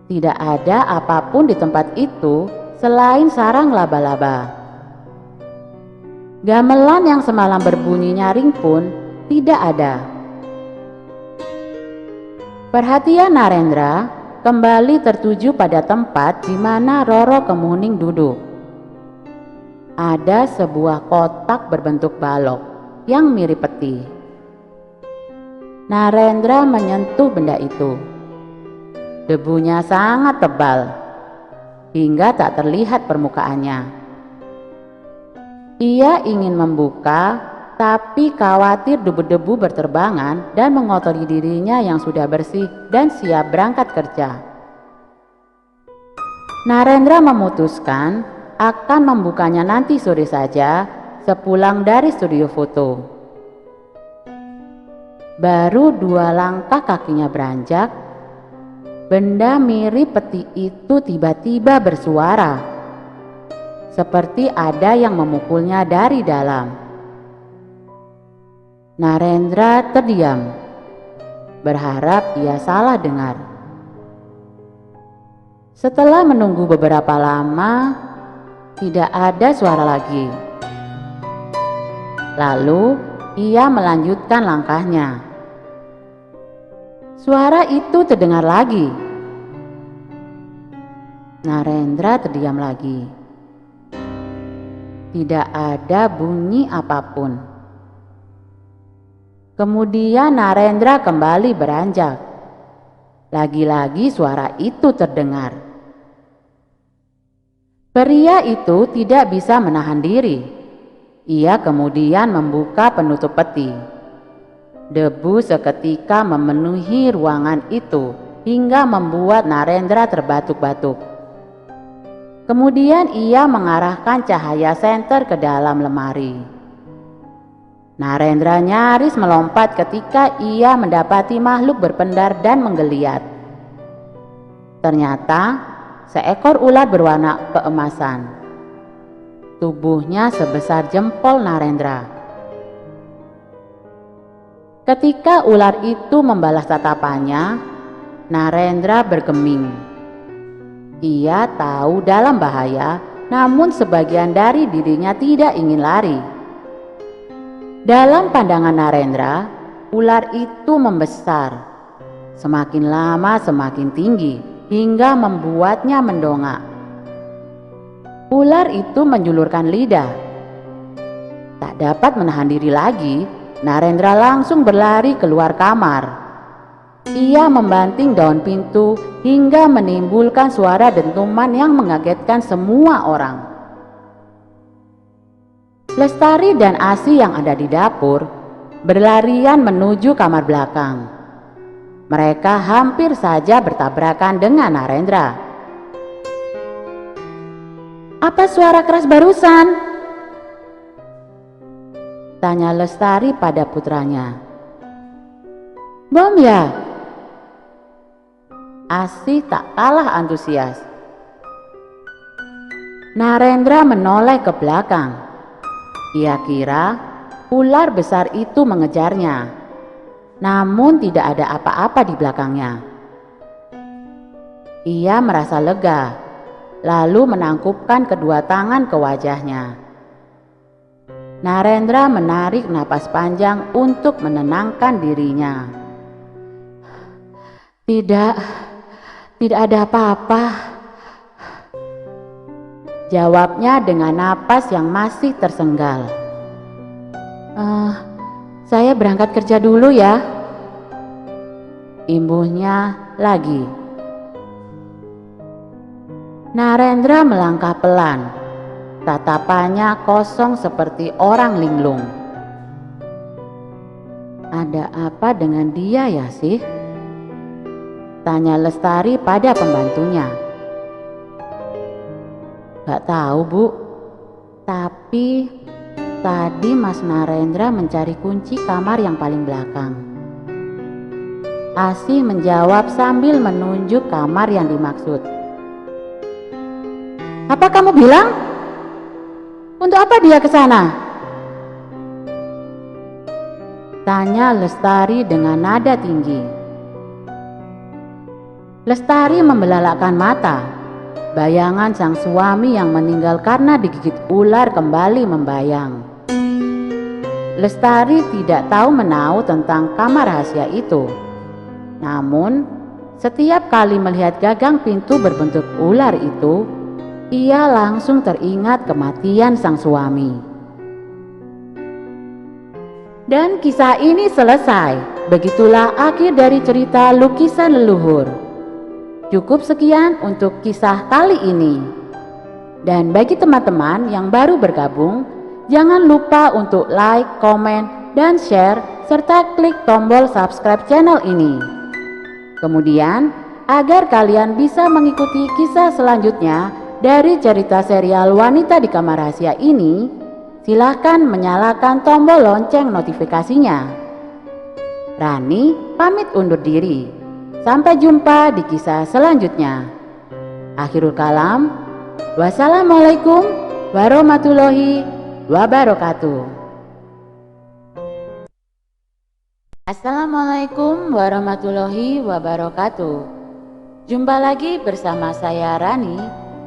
Tidak ada apapun di tempat itu selain sarang laba-laba. Gamelan yang semalam berbunyi nyaring pun tidak ada. Perhatian Narendra kembali tertuju pada tempat di mana Roro Kemuning duduk. Ada sebuah kotak berbentuk balok yang mirip peti. Narendra menyentuh benda itu. Debunya sangat tebal hingga tak terlihat permukaannya. Ia ingin membuka, tapi khawatir debu-debu berterbangan dan mengotori dirinya yang sudah bersih dan siap berangkat kerja. Narendra memutuskan akan membukanya nanti sore saja sepulang dari studio foto. Baru 2 langkah kakinya beranjak, benda mirip peti itu tiba-tiba bersuara, seperti ada yang memukulnya dari dalam. Narendra terdiam, berharap ia salah dengar. Setelah menunggu beberapa lama, tidak ada suara lagi. Lalu ia melanjutkan langkahnya. Suara itu terdengar lagi. Narendra terdiam lagi. Tidak ada bunyi apapun. Kemudian Narendra kembali beranjak. Lagi-lagi suara itu terdengar. Pria itu tidak bisa menahan diri. Ia kemudian membuka penutup peti. Debu seketika memenuhi ruangan itu hingga membuat Narendra terbatuk-batuk. Kemudian ia mengarahkan cahaya senter ke dalam lemari. Narendra nyaris melompat ketika ia mendapati makhluk berpendar dan menggeliat. Ternyata seekor ular berwarna keemasan. Tubuhnya sebesar jempol Narendra. Ketika ular itu membalas tatapannya, Narendra bergeming. Ia tahu dalam bahaya, namun sebagian dari dirinya tidak ingin lari. Dalam pandangan Narendra, ular itu membesar. Semakin lama semakin tinggi, hingga membuatnya mendongak. Ular itu menjulurkan lidah. Tak dapat menahan diri lagi, Narendra langsung berlari keluar kamar. Ia membanting daun pintu hingga menimbulkan suara dentuman yang mengagetkan semua orang. Lestari dan Asi yang ada di dapur berlarian menuju kamar belakang. Mereka hampir saja bertabrakan dengan Narendra. "Apa suara keras barusan?" tanya Lestari pada putranya. "Bom ya?" Asi tak kalah antusias. Narendra menoleh ke belakang. Ia kira ular besar itu mengejarnya, namun tidak ada apa-apa di belakangnya. Ia merasa lega, lalu menangkupkan kedua tangan ke wajahnya. Narendra menarik napas panjang untuk menenangkan dirinya. Tidak ada apa-apa, jawabnya dengan napas yang masih tersenggal. Saya berangkat kerja dulu ya," imbuhnya lagi. Narendra melangkah pelan, tatapannya kosong seperti orang linglung. "Ada apa dengan dia ya sih?" tanya Lestari pada pembantunya. "Gak tahu Bu, tapi tadi Mas Narendra mencari kunci kamar yang paling belakang." Asi menjawab sambil menunjuk kamar yang dimaksud. "Apa kamu bilang? Untuk apa dia ke sana?" Tanya Lestari dengan nada tinggi. Lestari membelalakkan mata. Bayangan sang suami yang meninggal karena digigit ular kembali membayang. Lestari tidak tahu menahu tentang kamar rahasia itu. Namun, setiap kali melihat gagang pintu berbentuk ular itu, ia langsung teringat kematian sang suami. Dan kisah ini selesai. Begitulah akhir dari cerita lukisan leluhur. Cukup sekian untuk kisah kali ini. Dan bagi teman-teman yang baru bergabung, jangan lupa untuk like, komen, dan share, serta klik tombol subscribe channel ini. Kemudian, agar kalian bisa mengikuti kisah selanjutnya dari cerita serial Wanita di Kamar Rahasia ini, silahkan menyalakan tombol lonceng notifikasinya. Rani pamit undur diri. Sampai jumpa di kisah selanjutnya. Akhirul kalam. Wassalamualaikum warahmatullahi wabarakatuh. Assalamualaikum warahmatullahi wabarakatuh. Jumpa lagi bersama saya Rani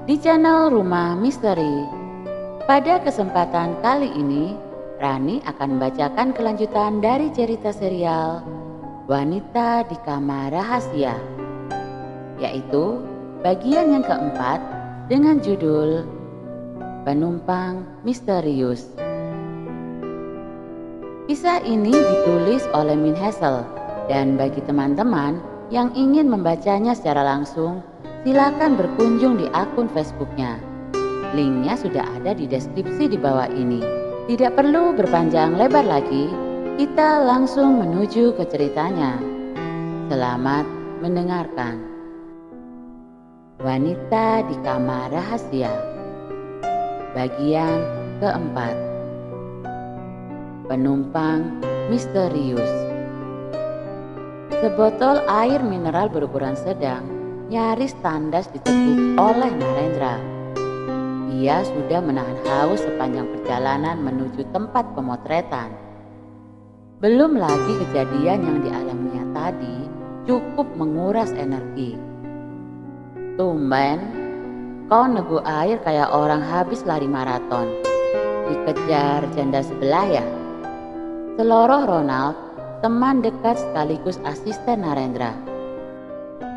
di channel Rumah Misteri. Pada kesempatan kali ini, Rani akan membacakan kelanjutan dari cerita serial Wanita di Kamar Rahasia, yaitu bagian yang keempat dengan judul Penumpang Misterius. Kisah ini ditulis oleh Min Hazel, dan bagi teman-teman yang ingin membacanya secara langsung, silakan berkunjung di akun Facebooknya. Linknya sudah ada di deskripsi di bawah ini. Tidak perlu berpanjang lebar lagi, kita langsung menuju ke ceritanya. Selamat mendengarkan. Wanita di Kamar Rahasia, bagian keempat. Penumpang misterius. Sebotol air mineral berukuran sedang nyaris tandas diteguk oleh Narendra. Ia sudah menahan haus sepanjang perjalanan menuju tempat pemotretan. Belum lagi kejadian yang dialaminya tadi cukup menguras energi. Tumben, kau negu air kayak orang habis lari maraton. Dikejar janda sebelah ya? Seloroh Ronald, teman dekat sekaligus asisten Narendra.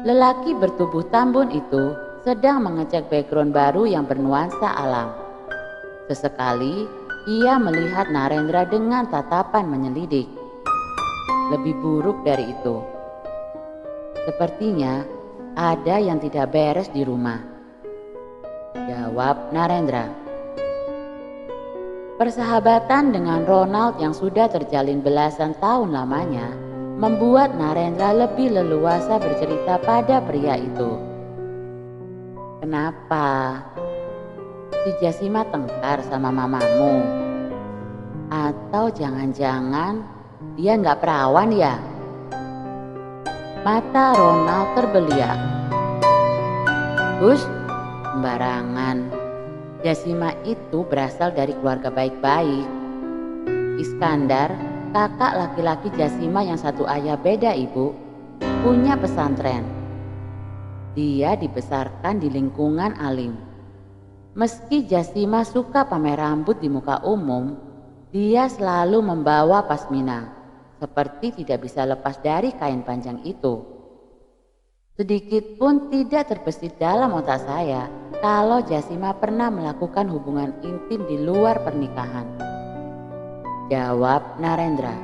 Lelaki bertubuh tambun itu sedang mengecek background baru yang bernuansa alam. Sesekali, ia melihat Narendra dengan tatapan menyelidik. Lebih buruk dari itu. Sepertinya ada yang tidak beres di rumah, jawab Narendra. Persahabatan dengan Ronald yang sudah terjalin belasan tahun lamanya membuat Narendra lebih leluasa bercerita pada pria itu. Kenapa? Si Jasima tengkar sama mamamu? Atau jangan-jangan dia nggak perawan ya? Mata Ronald terbeliak. Gus, sembarangan. Jasima itu berasal dari keluarga baik-baik. Iskandar, kakak laki-laki Jasima yang satu ayah beda ibu, punya pesantren. Dia dibesarkan di lingkungan alim. Meski Jasima suka pamer rambut di muka umum, dia selalu membawa pasmina, seperti tidak bisa lepas dari kain panjang itu. Sedikit pun tidak terbesit dalam otak saya kalau Jasima pernah melakukan hubungan intim di luar pernikahan, jawab Narendra.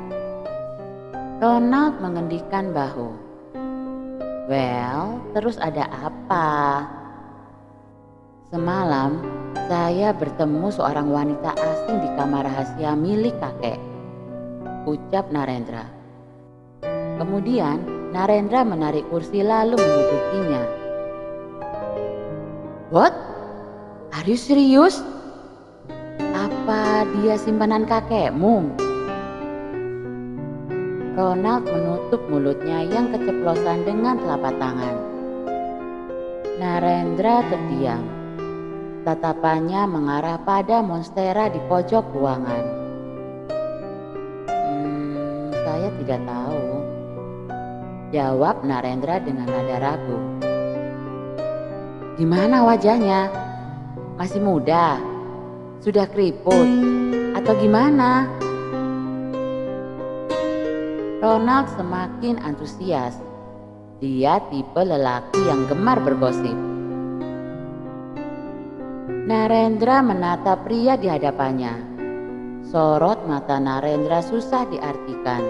Ronald mengendikkan bahu. Well, terus ada apa? Semalam saya bertemu seorang wanita asing di kamar rahasia milik kakek, ucap Narendra. Kemudian Narendra menarik kursi lalu mendudukinya. What? Are you serious? Apa dia simpanan kakekmu? Ronald menutup mulutnya yang keceplosan dengan telapak tangan. Narendra terdiam. Tatapannya mengarah pada monstera di pojok ruangan. tidak tahu, jawab Narendra dengan nada ragu. Gimana wajahnya? Masih muda? Sudah keriput? Atau gimana? Ronald semakin antusias. Dia tipe lelaki yang gemar bergosip. Narendra menatap pria di hadapannya. Sorot mata Narendra susah diartikan.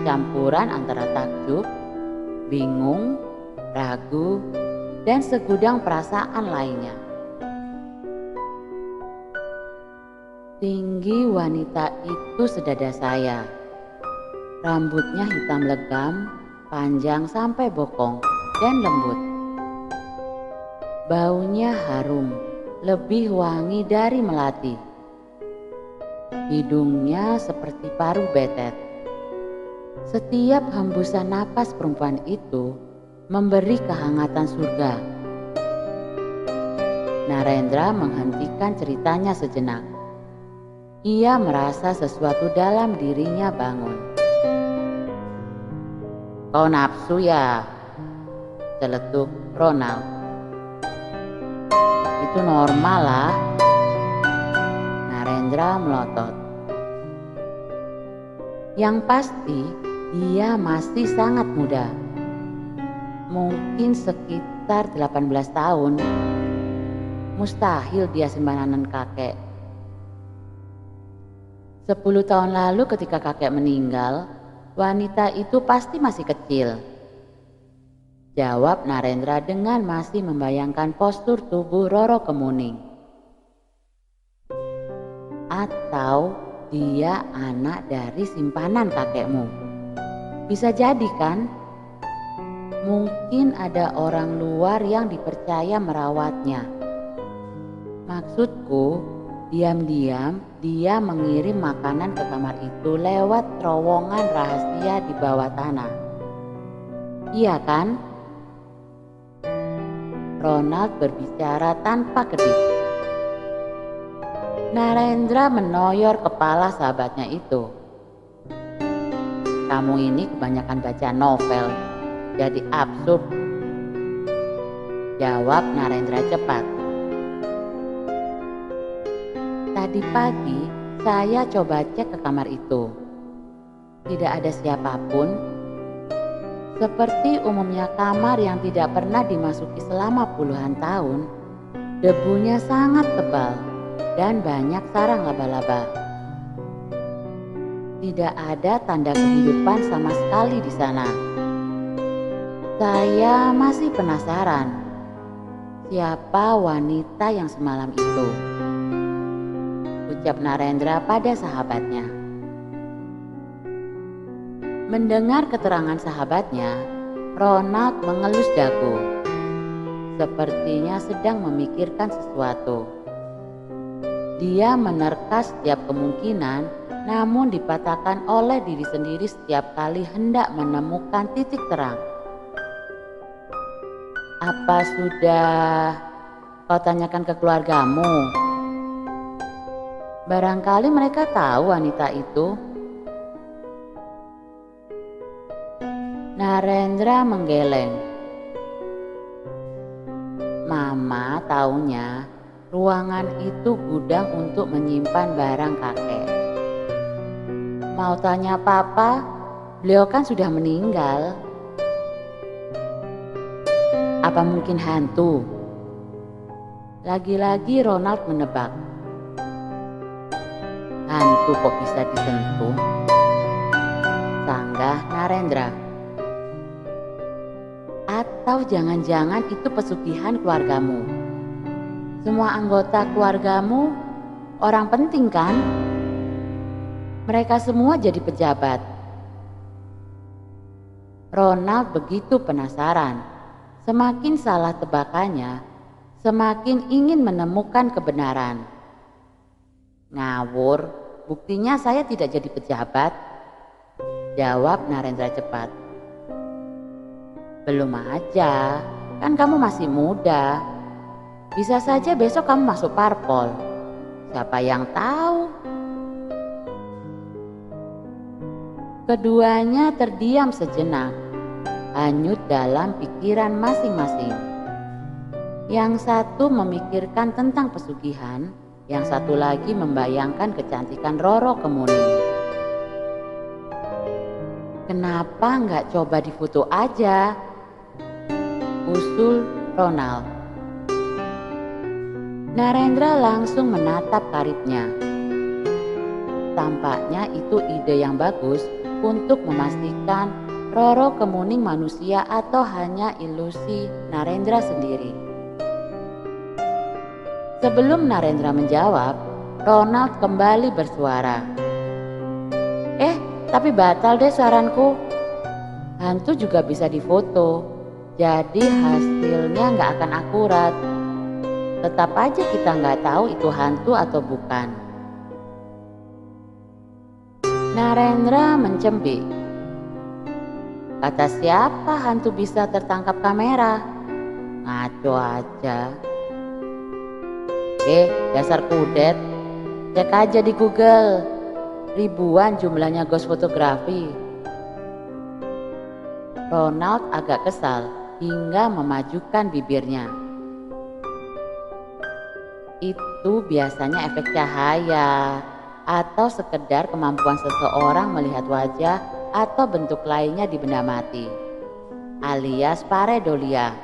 Campuran antara takjub, bingung, ragu, dan segudang perasaan lainnya. Tinggi wanita itu sedada saya. Rambutnya hitam legam, panjang sampai bokong, dan lembut. Baunya harum, lebih wangi dari melati. Hidungnya seperti paruh betet. Setiap hembusan napas perempuan itu memberi kehangatan surga. Narendra menghentikan ceritanya sejenak. Ia merasa sesuatu dalam dirinya bangun. Kau nafsu ya? Celetuk Ronald. Itu normal lah. Narendra melotot. Yang pasti dia masih sangat muda. Mungkin sekitar 18 tahun. Mustahil dia simpanan kakek. 10 tahun lalu ketika kakek meninggal, wanita itu pasti masih kecil. Jawab Narendra dengan masih membayangkan postur tubuh Roro Kemuning. Atau dia anak dari simpanan kakekmu. Bisa jadi kan? Mungkin ada orang luar yang dipercaya merawatnya. Maksudku, diam-diam dia mengirim makanan ke kamar itu lewat terowongan rahasia di bawah tanah. Iya kan? Ronald berbicara tanpa kedip. Narendra menoyor kepala sahabatnya itu. Kamu ini kebanyakan baca novel, jadi absurd. Jawab Narendra cepat. Tadi pagi saya coba cek ke kamar itu. Tidak ada siapapun. Seperti umumnya kamar yang tidak pernah dimasuki selama puluhan tahun, debunya sangat tebal dan banyak sarang laba-laba. Tidak ada tanda kehidupan sama sekali di sana. Saya masih penasaran, siapa wanita yang semalam itu? Ucap Narendra pada sahabatnya. Mendengar keterangan sahabatnya, Ronald mengelus dagu. Sepertinya sedang memikirkan sesuatu. Dia menerka setiap kemungkinan, namun dipatahkan oleh diri sendiri setiap kali hendak menemukan titik terang. Apa sudah kau tanyakan ke keluargamu? Barangkali mereka tahu wanita itu. Narendra menggeleng. Mama taunya ruangan itu gudang untuk menyimpan barang kakek. Mau tanya papa, beliau kan sudah meninggal. Apa mungkin hantu? Lagi-lagi Ronald menebak. Hantu kok bisa disentuh? Sanggah Narendra. Atau jangan-jangan itu pesugihan keluargamu? Semua anggota keluargamu orang penting kan? Mereka semua jadi pejabat. Ronald begitu penasaran. Semakin salah tebakannya, semakin ingin menemukan kebenaran. Ngawur, buktinya saya tidak jadi pejabat. Jawab Narendra cepat. Belum aja, kan kamu masih muda. Bisa saja besok kamu masuk parpol. Siapa yang tahu? Keduanya terdiam sejenak, hanyut dalam pikiran masing-masing. Yang satu memikirkan tentang pesugihan, yang satu lagi membayangkan kecantikan Roro Kemuning. Kenapa nggak coba difoto aja? Usul Ronald. Narendra langsung menatap karibnya. Tampaknya itu ide yang bagus untuk memastikan Roro Kemuning manusia atau hanya ilusi Narendra sendiri. Sebelum Narendra menjawab, Ronald kembali bersuara. Tapi batal deh saranku. Hantu juga bisa difoto, jadi hasilnya nggak akan akurat. Tetap aja kita nggak tahu itu hantu atau bukan. Narendra mencembik. Kata siapa hantu bisa tertangkap kamera? Ngaco aja. Dasar kudet. Cek aja di Google. Ribuan jumlahnya ghost fotografi. Ronald agak kesal hingga memajukan bibirnya. Itu biasanya efek cahaya atau sekedar kemampuan seseorang melihat wajah atau bentuk lainnya di benda mati, alias pareidolia.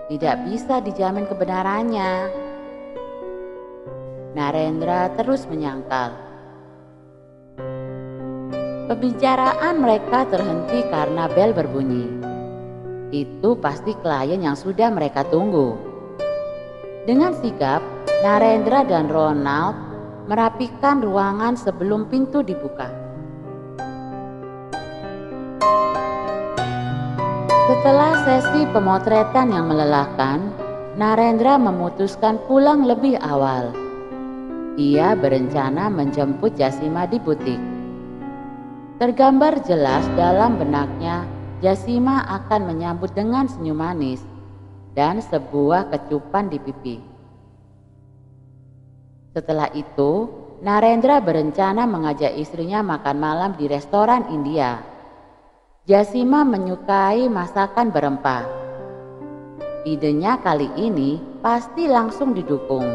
Tidak bisa dijamin kebenarannya. Narendra terus menyangkal. Pembicaraan mereka terhenti karena bel berbunyi. Itu pasti klien yang sudah mereka tunggu. Dengan sigap, Narendra dan Ronald merapikan ruangan sebelum pintu dibuka. Setelah sesi pemotretan yang melelahkan, Narendra memutuskan pulang lebih awal. Ia berencana menjemput Jasima di butik. Tergambar jelas dalam benaknya, Jasima akan menyambut dengan senyum manis dan sebuah kecupan di pipi. Setelah itu, Narendra berencana mengajak istrinya makan malam di restoran India. Jasima menyukai masakan berempah. Idenya kali ini pasti langsung didukung.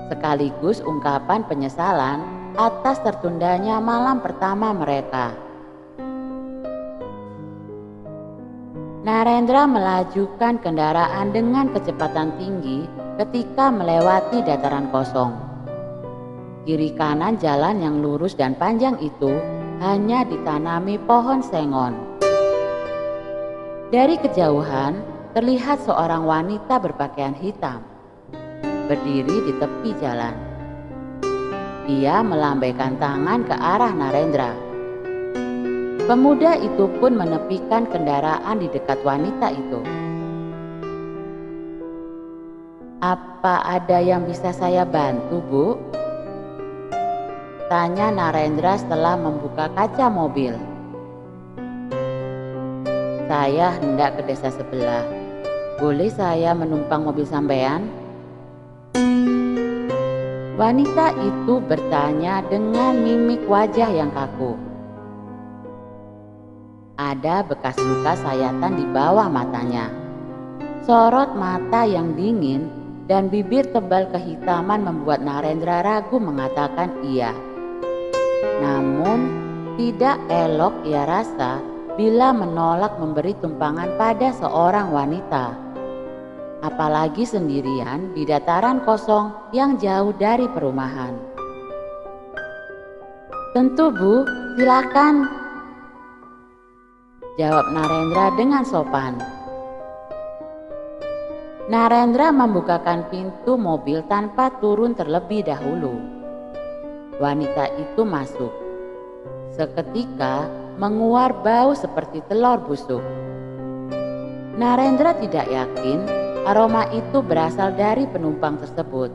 Sekaligus ungkapan penyesalan atas tertundanya malam pertama mereka. Narendra melajukan kendaraan dengan kecepatan tinggi ketika melewati dataran kosong. Kiri kanan jalan yang lurus dan panjang itu hanya ditanami pohon sengon. Dari kejauhan terlihat seorang wanita berpakaian hitam berdiri di tepi jalan. Ia melambaikan tangan ke arah Narendra. Pemuda itu pun menepikan kendaraan di dekat wanita itu. Apa ada yang bisa saya bantu, Bu? Tanya Narendra setelah membuka kaca mobil. Saya hendak ke desa sebelah. Boleh saya menumpang mobil sampean? Wanita itu bertanya dengan mimik wajah yang kaku. Ada bekas luka sayatan di bawah matanya. Sorot mata yang dingin dan bibir tebal kehitaman membuat Narendra ragu mengatakan iya. Namun tidak elok ia rasa bila menolak memberi tumpangan pada seorang wanita. Apalagi sendirian di dataran kosong yang jauh dari perumahan. Tentu Bu, silakan, jawab Narendra dengan sopan. Narendra membukakan pintu mobil tanpa turun terlebih dahulu. Wanita itu masuk. Seketika menguar bau seperti telur busuk. Narendra tidak yakin aroma itu berasal dari penumpang tersebut.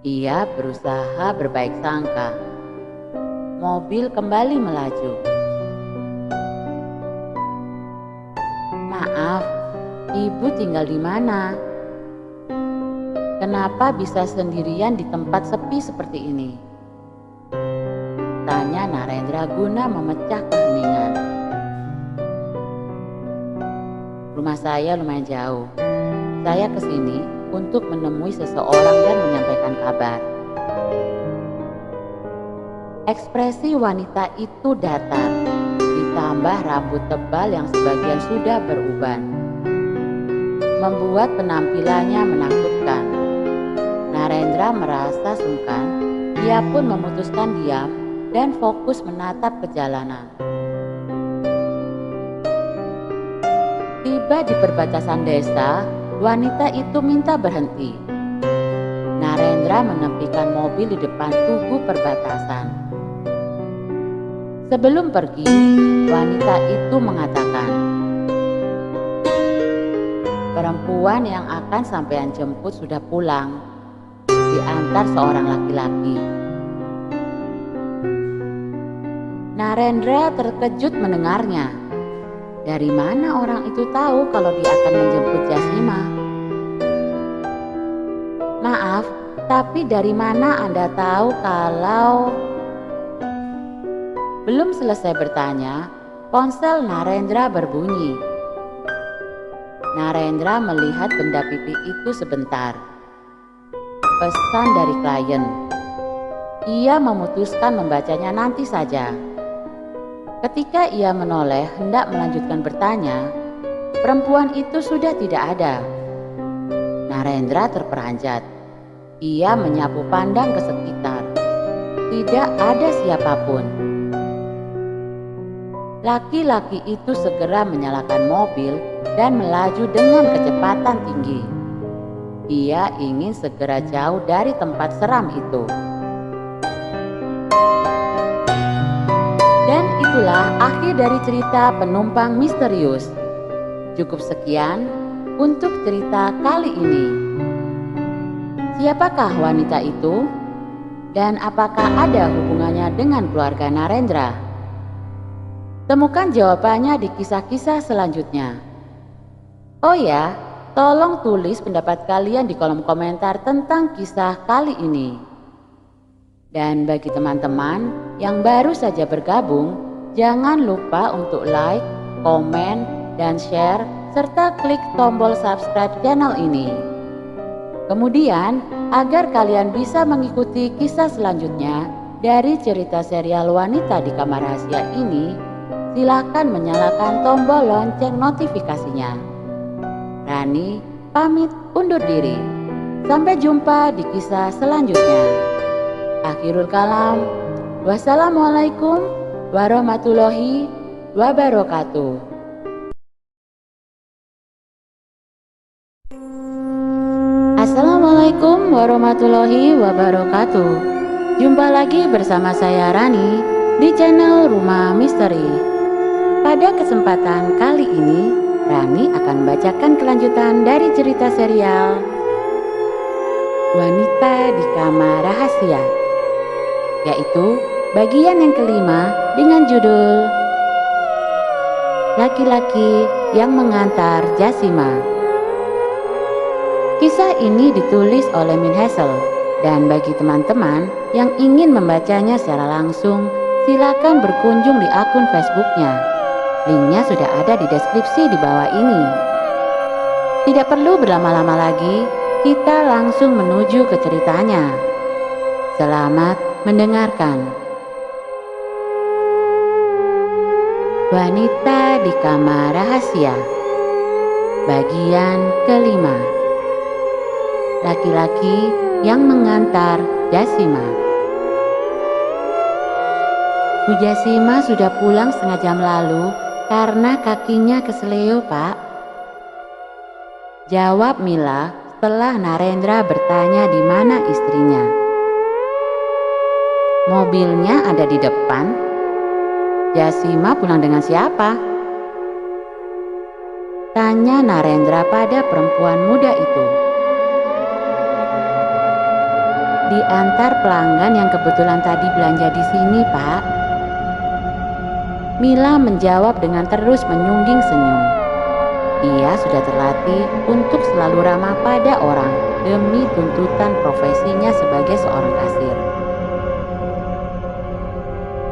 Ia berusaha berbaik sangka. Mobil kembali melaju. Maaf, Ibu tinggal di mana? Kenapa bisa sendirian di tempat sepi seperti ini? Tanya tanya Narendra guna memecah keheningan. Rumah saya lumayan jauh. Saya kesini untuk menemui seseorang dan menyampaikan kabar. Ekspresi wanita itu datar, ditambah rambut tebal yang sebagian sudah beruban, membuat penampilannya menakutkan. Narendra merasa sungkan, dia pun memutuskan diam dan fokus menatap ke jalanan. Tiba di perbatasan desa, wanita itu minta berhenti. Narendra menepikan mobil di depan tugu perbatasan. Sebelum pergi, wanita itu mengatakan, "Perempuan yang akan sampean jemput sudah pulang, diantar seorang laki-laki." Narendra terkejut mendengarnya. Dari mana orang itu tahu kalau dia akan menjemput Jasima? "Maaf, tapi dari mana Anda tahu kalau..." Belum selesai bertanya, ponsel Narendra berbunyi. Narendra melihat benda pipi itu sebentar. Pesan dari klien. Ia memutuskan membacanya nanti saja. Ketika ia menoleh hendak melanjutkan bertanya, perempuan itu sudah tidak ada. Narendra terperanjat. Ia menyapu pandang ke sekitar. Tidak ada siapapun. Laki-laki itu segera menyalakan mobil dan melaju dengan kecepatan tinggi. Ia ingin segera jauh dari tempat seram itu. Dan itulah akhir dari cerita Penumpang Misterius. Cukup sekian untuk cerita kali ini. Siapakah wanita itu? Dan apakah ada hubungannya dengan keluarga Narendra? Temukan jawabannya di kisah-kisah selanjutnya. Oh ya, tolong tulis pendapat kalian di kolom komentar tentang kisah kali ini. Dan bagi teman-teman yang baru saja bergabung, jangan lupa untuk like, komen, dan share, serta klik tombol subscribe channel ini. Kemudian, agar kalian bisa mengikuti kisah selanjutnya dari cerita serial Wanita di Kamar Rahasia ini, silakan menyalakan tombol lonceng notifikasinya. Rani pamit undur diri. Sampai jumpa di kisah selanjutnya. Akhirul kalam. Wassalamualaikum warahmatullahi wabarakatuh. Assalamualaikum warahmatullahi wabarakatuh. Jumpa lagi bersama saya Rani di channel Rumah Misteri. Pada kesempatan kali ini, Rani akan membacakan kelanjutan dari cerita serial Wanita di Kamar Rahasia, yaitu bagian yang kelima dengan judul Laki-laki yang Mengantar Jasima. Kisah ini ditulis oleh Min Hazel, dan bagi teman-teman yang ingin membacanya secara langsung, silakan berkunjung di akun Facebooknya. Linknya sudah ada di deskripsi di bawah ini. Tidak perlu berlama-lama lagi, kita langsung menuju ke ceritanya. Selamat mendengarkan. Wanita di Kamar Rahasia, bagian kelima. Laki-laki yang mengantar Jasima. Bu Jasima sudah pulang setengah jam lalu karena kakinya keseleo, Pak. Jawab Mila setelah Narendra bertanya di mana istrinya. Mobilnya ada di depan. Jasima pulang dengan siapa? Tanya Narendra pada perempuan muda itu. Diantar pelanggan yang kebetulan tadi belanja di sini, Pak. Mila menjawab dengan terus menyungging senyum. Ia sudah terlatih untuk selalu ramah pada orang demi tuntutan profesinya sebagai seorang kasir.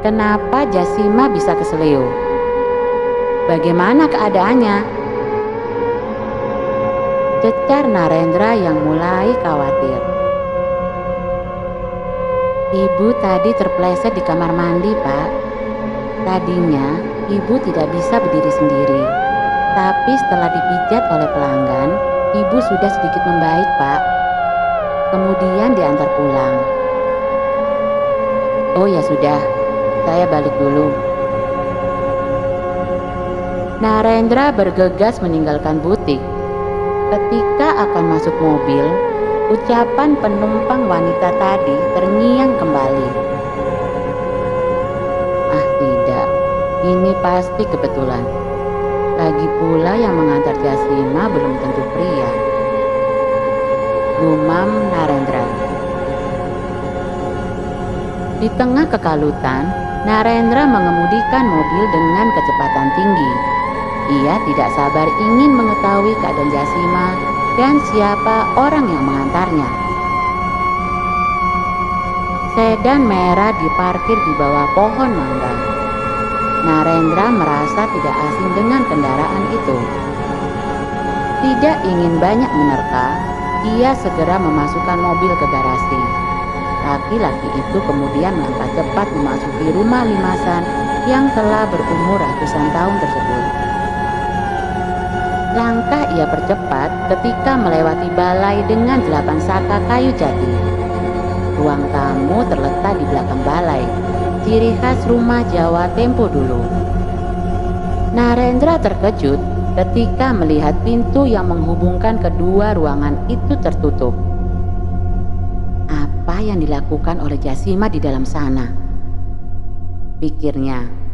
Kenapa Jasima bisa keseleo? Bagaimana keadaannya? Cecar Narendra yang mulai khawatir. Ibu tadi terpleset di kamar mandi, Pak. Tadinya ibu tidak bisa berdiri sendiri. Tapi setelah dipijat oleh pelanggan, ibu sudah sedikit membaik, Pak. Kemudian diantar pulang. Oh ya sudah, saya balik dulu. Narendra bergegas meninggalkan butik. Ketika akan masuk mobil, ucapan penumpang wanita tadi terngiang kembali. Ah tidak, ini pasti kebetulan. Lagi pula yang mengantar Jasima belum tentu pria. Gumam Narendra. Di tengah kekalutan, Narendra mengemudikan mobil dengan kecepatan tinggi. Ia tidak sabar ingin mengetahui keadaan Jasima dan siapa orang yang mengantarnya. Sedan merah diparkir di bawah pohon mangga. Narendra merasa tidak asing dengan kendaraan itu. Tidak ingin banyak menerka, ia segera memasukkan mobil ke garasi. Laki-laki itu kemudian melangkah cepat memasuki rumah limasan yang telah berumur ratusan tahun tersebut. Langkah ia percepat ketika melewati balai dengan 8 saka kayu jati. Ruang tamu terletak di belakang balai, ciri khas rumah Jawa tempo dulu. Narendra terkejut ketika melihat pintu yang menghubungkan kedua ruangan itu tertutup. Apa yang dilakukan oleh Jasima di dalam sana? Pikirnya.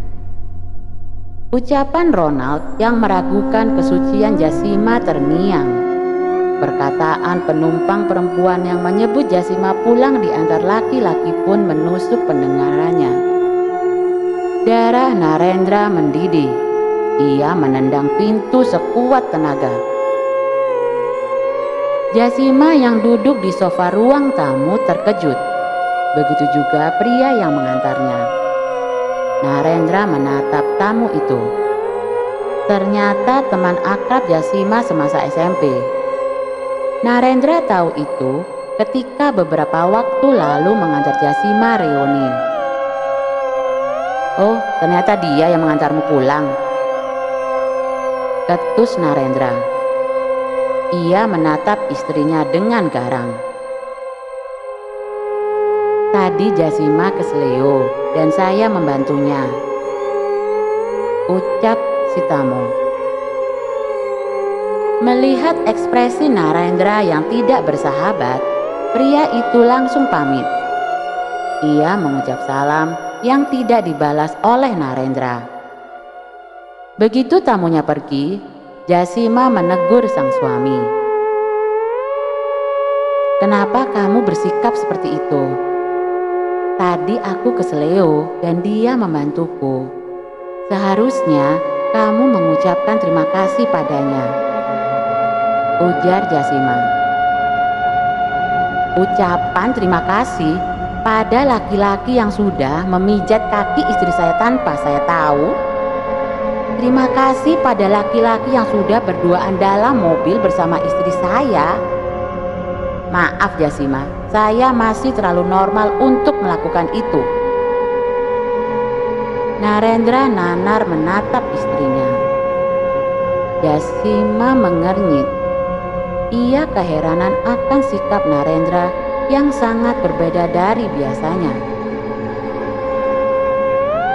Ucapan Ronald yang meragukan kesucian Jasima terngiang. Perkataan penumpang perempuan yang menyebut Jasima pulang diantar laki-laki pun menusuk pendengarannya. Darah Narendra mendidih. Ia menendang pintu sekuat tenaga. Jasima yang duduk di sofa ruang tamu terkejut. Begitu juga pria yang mengantarnya. Narendra menatap tamu itu. Ternyata teman akrab Jasima semasa SMP. Narendra tahu itu ketika beberapa waktu lalu mengantar Jasima reuni. Oh, ternyata dia yang mengantarmu pulang. Ketus Narendra. Ia menatap istrinya dengan garang. Tadi Jasima keseleo dan saya membantunya, ucap si tamu. Melihat ekspresi Narendra yang tidak bersahabat, pria itu langsung pamit. Ia mengucap salam yang tidak dibalas oleh Narendra. Begitu tamunya pergi, Jasima menegur sang suami. Kenapa kamu bersikap seperti itu? Tadi aku keseleo dan dia membantuku. Seharusnya kamu mengucapkan terima kasih padanya, ujar Jasima. Ucapan terima kasih pada laki-laki yang sudah memijat kaki istri saya tanpa saya tahu? Terima kasih pada laki-laki yang sudah berduaan dalam mobil bersama istri saya? Maaf Jasima, saya masih terlalu normal untuk melakukan itu. Narendra nanar menatap istrinya. Jasima mengernyit. Ia keheranan akan sikap Narendra yang sangat berbeda dari biasanya.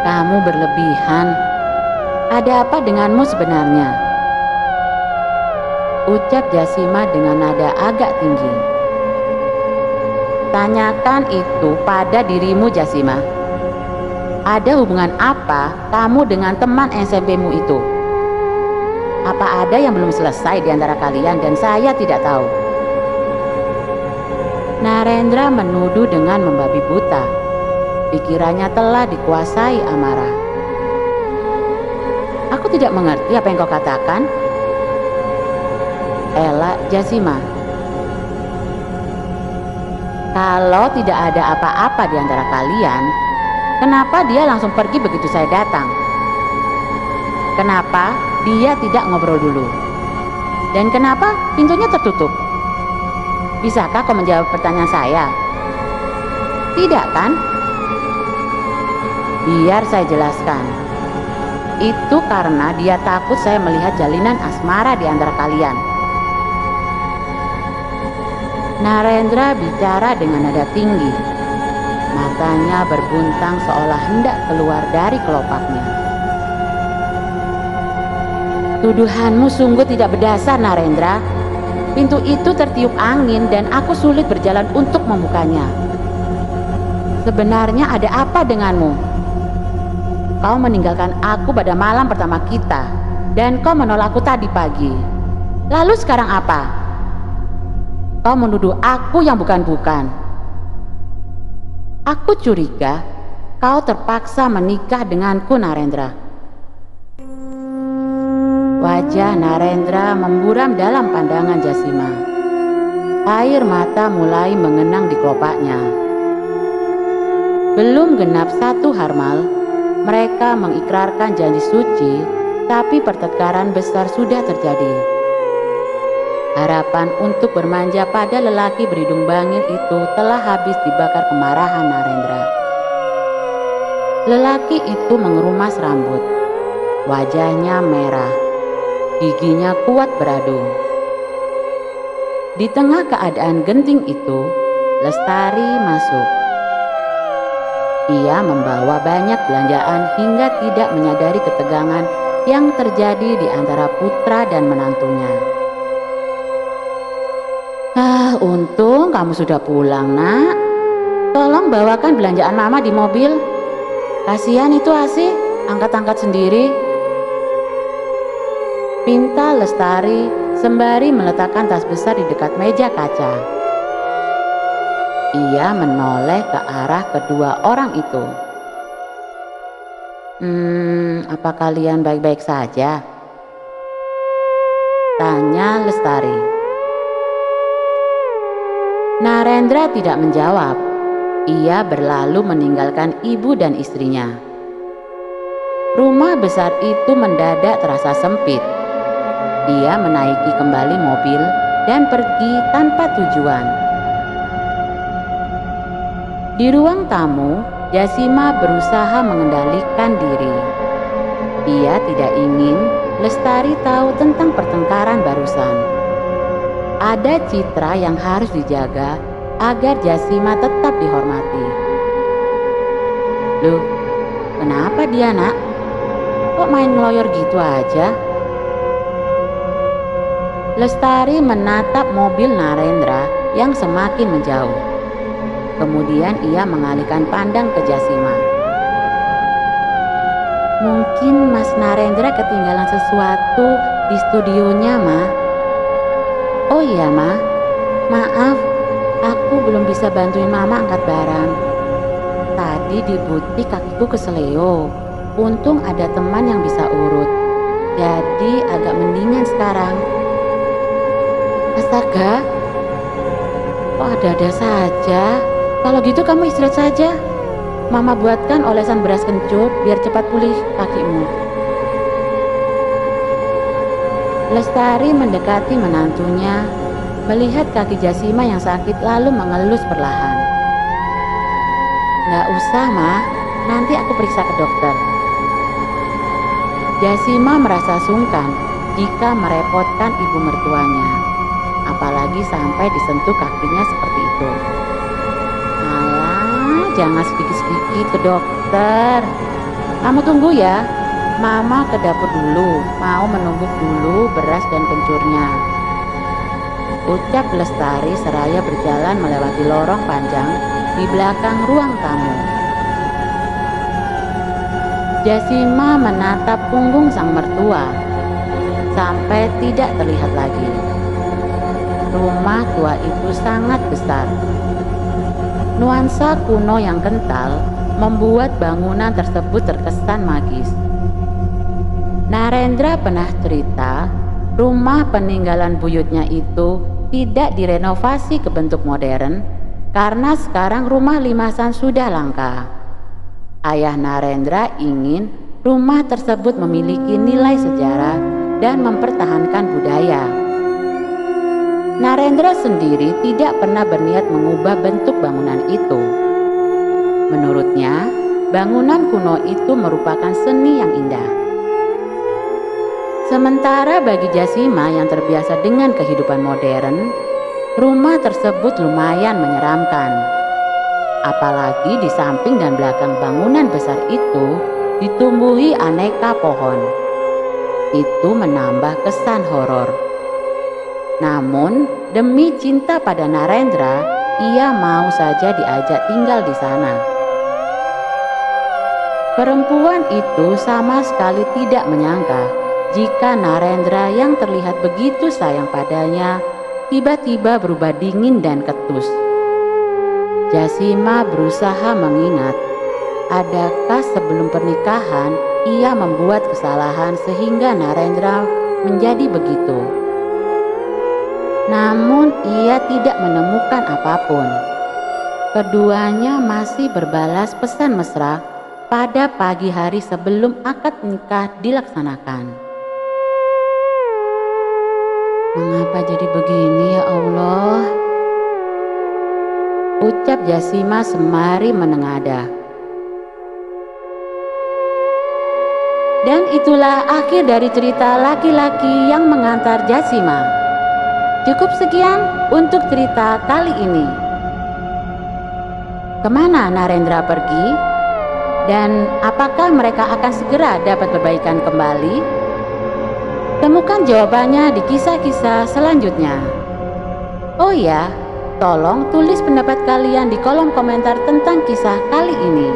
Kamu berlebihan. Ada apa denganmu sebenarnya? Ucap Jasima dengan nada agak tinggi. Tanyakan itu pada dirimu Jasima. Ada hubungan apa kamu dengan teman SMP-mu itu? Apa ada yang belum selesai di antara kalian dan saya tidak tahu? Narendra menuduh dengan membabi buta. Pikirannya telah dikuasai amarah. Aku tidak mengerti apa yang kau katakan. Elak Jasima. Kalau tidak ada apa-apa di antara kalian, Kenapa dia langsung pergi begitu saya datang? Kenapa dia tidak ngobrol dulu? Dan kenapa pintunya tertutup? Bisakah kau menjawab pertanyaan saya? Tidak kan? Biar saya jelaskan. Itu karena dia takut saya melihat jalinan asmara di antara kalian. Narendra bicara dengan nada tinggi. Matanya berbuntang seolah hendak keluar dari kelopaknya. Tuduhanmu sungguh tidak berdasar, Narendra. Pintu itu tertiup angin dan aku sulit berjalan untuk membukanya. Sebenarnya ada apa denganmu? Kau meninggalkan aku pada malam pertama kita, dan kau menolakku tadi pagi. Lalu sekarang apa? Kau menuduh aku yang bukan-bukan. Aku curiga kau terpaksa menikah denganku, Narendra. Wajah Narendra memburam dalam pandangan Jasima. Air mata mulai mengenang di kelopaknya. Belum genap 1 harmal, mereka mengikrarkan janji suci, tapi pertengkaran besar sudah terjadi. Harapan untuk bermanja pada lelaki berhidung bangil itu telah habis dibakar kemarahan Narendra. Lelaki itu mengerumas rambut, wajahnya merah, giginya kuat beradu. Di tengah keadaan genting itu, Lestari masuk. Ia membawa banyak belanjaan hingga tidak menyadari ketegangan yang terjadi di antara putra dan menantunya. Untung kamu sudah pulang, Nak. Tolong bawakan belanjaan Mama di mobil. Kasihan itu Asih, angkat-angkat sendiri. Pinta Lestari sembari meletakkan tas besar di dekat meja kaca. Ia menoleh ke arah kedua orang itu. Apa kalian baik-baik saja? Tanya Lestari. Narendra tidak menjawab. Ia berlalu meninggalkan ibu dan istrinya. Rumah besar itu mendadak terasa sempit. Dia menaiki kembali mobil dan pergi tanpa tujuan. Di ruang tamu, Jasima berusaha mengendalikan diri. Ia tidak ingin Lestari tahu tentang pertengkaran barusan. Ada citra yang harus dijaga agar Jasima tetap dihormati. Loh, kenapa dia, Nak? Kok main ngeloyor gitu aja? Lestari menatap mobil Narendra yang semakin menjauh. Kemudian ia mengalihkan pandang ke Jasima. Mungkin Mas Narendra ketinggalan sesuatu di studionya, Ma. Oh iya, Ma. Maaf, aku belum bisa bantuin Mama angkat barang. Tadi di butik kakiku keseleo. Untung ada teman yang bisa urut. Jadi agak mendingan sekarang. Astaga, kok ada-ada saja? Kalau gitu kamu istirahat saja. Mama buatkan olesan beras kencur biar cepat pulih kakimu. Lestari mendekati menantunya, melihat kaki Jasima yang sakit lalu mengelus perlahan. Nggak usah, Ma. Nanti aku periksa ke dokter. Jasima merasa sungkan jika merepotkan ibu mertuanya, apalagi sampai disentuh kakinya seperti itu. Jangan sedikit-sedikit ke dokter. Kamu tunggu ya. Mama ke dapur dulu. Mau menumbuk dulu beras dan kencurnya. Ucap Lestari seraya berjalan melewati lorong panjang di belakang ruang tamu. Jasima menatap punggung sang mertua sampai tidak terlihat lagi. Rumah tua itu sangat besar. Nuansa kuno yang kental membuat bangunan tersebut terkesan magis. Narendra pernah cerita, rumah peninggalan buyutnya itu tidak direnovasi ke bentuk modern karena sekarang rumah limasan sudah langka. Ayah Narendra ingin rumah tersebut memiliki nilai sejarah dan mempertahankan budaya. Narendra sendiri tidak pernah berniat mengubah bentuk bangunan itu. Menurutnya, bangunan kuno itu merupakan seni yang indah. Sementara bagi Jasima yang terbiasa dengan kehidupan modern, rumah tersebut lumayan menyeramkan. Apalagi di samping dan belakang bangunan besar itu ditumbuhi aneka pohon. Itu menambah kesan horor. Namun, demi cinta pada Narendra, ia mau saja diajak tinggal di sana. Perempuan itu sama sekali tidak menyangka jika Narendra yang terlihat begitu sayang padanya tiba-tiba berubah dingin dan ketus. Jasima berusaha mengingat, adakah sebelum pernikahan ia membuat kesalahan sehingga Narendra menjadi begitu. Namun ia tidak menemukan apapun. Keduanya masih berbalas pesan mesra pada pagi hari sebelum akad nikah dilaksanakan. Mengapa jadi begini ya Allah? Ucap Jasima sembari menengadah. Dan itulah akhir dari cerita laki-laki yang mengantar Jasima. Cukup sekian untuk cerita kali ini. Kemana Narendra pergi? Dan apakah mereka akan segera dapat perbaikan kembali? Temukan jawabannya di kisah-kisah selanjutnya. Oh ya, tolong tulis pendapat kalian di kolom komentar tentang kisah kali ini.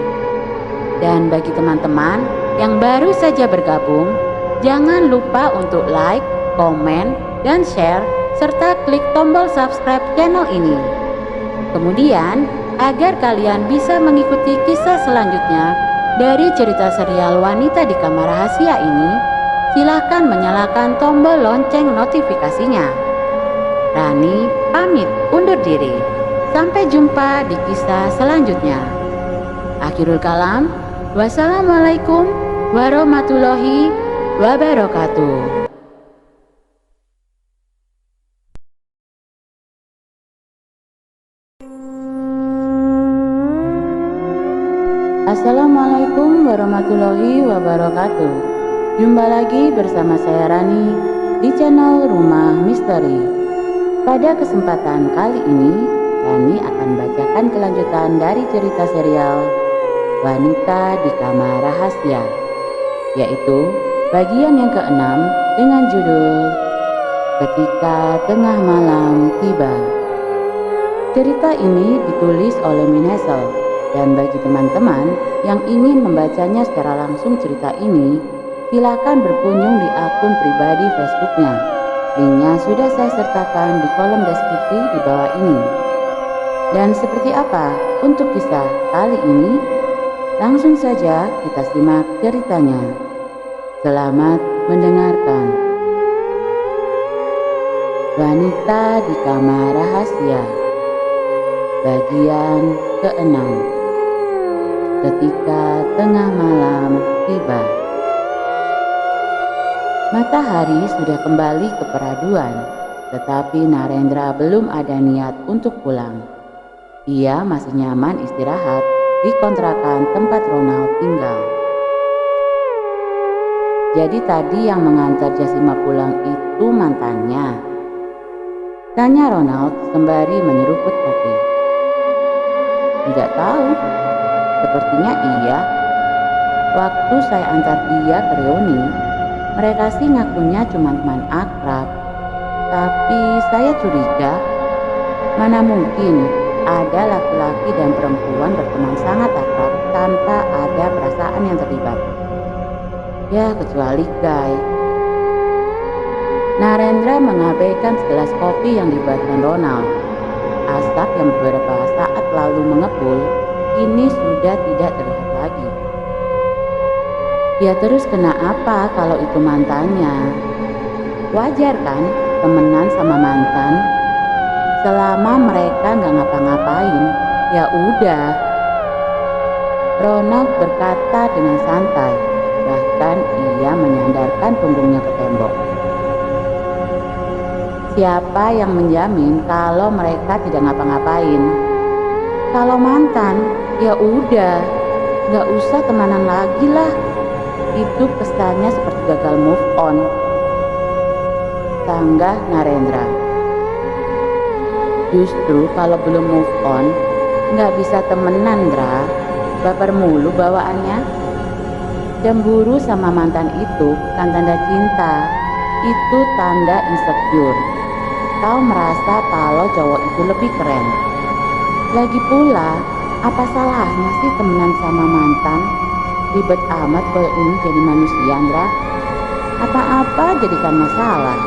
Dan bagi teman-teman yang baru saja bergabung, jangan lupa untuk like, komen, dan share, serta klik tombol subscribe channel ini. Kemudian, agar kalian bisa mengikuti kisah selanjutnya dari cerita serial Wanita di Kamar Rahasia ini, silahkan menyalakan tombol lonceng notifikasinya. Rani pamit undur diri. Sampai jumpa di kisah selanjutnya. Akhirul kalam, wassalamualaikum warahmatullahi wabarakatuh. Assalamualaikum warahmatullahi wabarakatuh. Jumpa lagi bersama saya Rani di channel Rumah Misteri. Pada kesempatan kali ini, Rani akan bacakan kelanjutan dari cerita serial Wanita di Kamar Rahasia, yaitu bagian yang ke-6 dengan judul Ketika Tengah Malam Tiba. Cerita ini ditulis oleh Minhesel. Dan bagi teman-teman yang ingin membacanya secara langsung cerita ini, silakan berkunjung di akun pribadi Facebooknya. Linknya sudah saya sertakan di kolom deskripsi di bawah ini. Dan seperti apa untuk kisah kali ini? Langsung saja kita simak ceritanya. Selamat mendengarkan. Wanita di Kamar Rahasia, bagian ke-6. Ketika tengah malam tiba. Matahari sudah kembali ke peraduan, tetapi Narendra belum ada niat untuk pulang. Ia masih nyaman istirahat di kontrakan tempat Ronald tinggal. Jadi tadi yang mengantar Jasima pulang itu mantannya? Tanya Ronald sembari menyeruput kopi. Tidak tahu. Sepertinya iya. Waktu saya antar dia ke reuni, mereka sih ngakunya cuma teman akrab. Tapi saya curiga, mana mungkin ada laki-laki dan perempuan berteman sangat akrab tanpa ada perasaan yang terlibat. Ya, kecuali Guy. Narendra mengabaikan segelas kopi yang dibuatkan Ronald. Asap yang beberapa saat lalu mengepul kini sudah tidak terlihat lagi. Dia terus kena apa kalau itu mantannya? Wajar kan temenan sama mantan? Selama mereka nggak ngapa-ngapain, ya udah. Ronald berkata dengan santai, bahkan ia menyandarkan punggungnya ke tembok. Siapa yang menjamin kalau mereka tidak ngapa-ngapain? Kalau mantan, ya udah, gak usah temenan lagi lah. Itu kesannya seperti gagal move on. Sanggah Narendra. Justru kalau belum move on, gak bisa temenan, Dra. Baper mulu bawaannya. Cemburu sama mantan itu bukan tanda cinta, itu tanda insecure. Kau merasa kalau cowok itu lebih keren. Lagi pula, apa salahnya sih temenan sama mantan? Ribet amat kalau ini jadi manusia, Andra. Apa-apa jadikan masalah.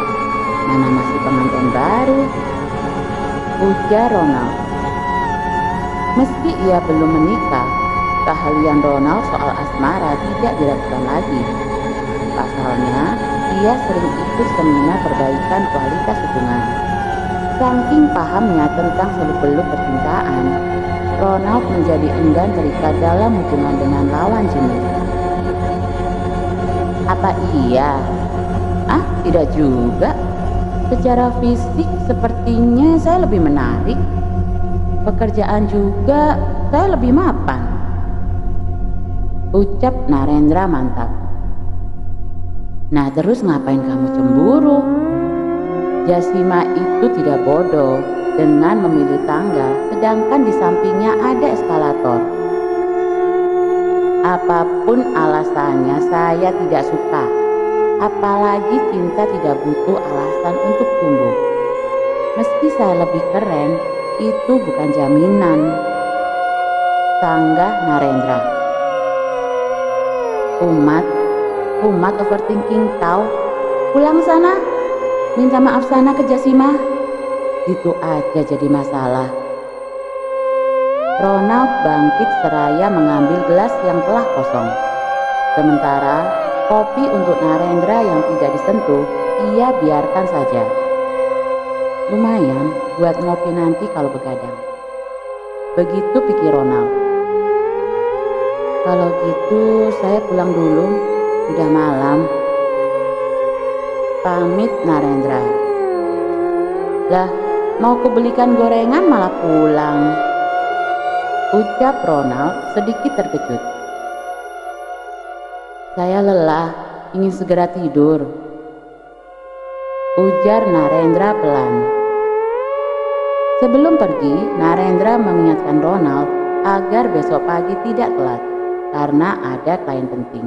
Mana masih pengantin baru? Ujar Ronald. Meski ia belum menikah, keahlian Ronald soal asmara tidak diragukan lagi. Pasalnya, ia sering ikut seminar perbaikan kualitas hubungan. Saking pahamnya tentang seluk-beluk percintaan, Ronald menjadi enggan terikat dalam hubungan dengan lawan jenis. Apa iya? Tidak juga. Secara fisik sepertinya saya lebih menarik. Pekerjaan juga saya lebih mapan. Ucap Narendra mantap. Nah terus ngapain kamu cemburu? Jasima itu tidak bodoh dengan memilih tangga, sedangkan di sampingnya ada eskalator. Apapun alasannya saya tidak suka. Apalagi cinta tidak butuh alasan untuk tumbuh. Meski saya lebih keren, itu bukan jaminan. Sanggah Narendra. Umat overthinking kau. Pulang sana, minta maaf sana ke Jasima. Itu aja jadi masalah. Ronald bangkit seraya mengambil gelas yang telah kosong. Sementara kopi untuk Narendra yang tidak disentuh, ia biarkan saja. Lumayan buat ngopi nanti kalau begadang. Begitu pikir Ronald. Kalau gitu saya pulang dulu, udah malam. Pamit Narendra. Lah, mau kubelikan gorengan malah pulang. Ucap Ronald sedikit terkejut. Saya lelah, ingin segera tidur. Ujar Narendra pelan. Sebelum pergi, Narendra mengingatkan Ronald agar besok pagi tidak telat karena ada klien penting.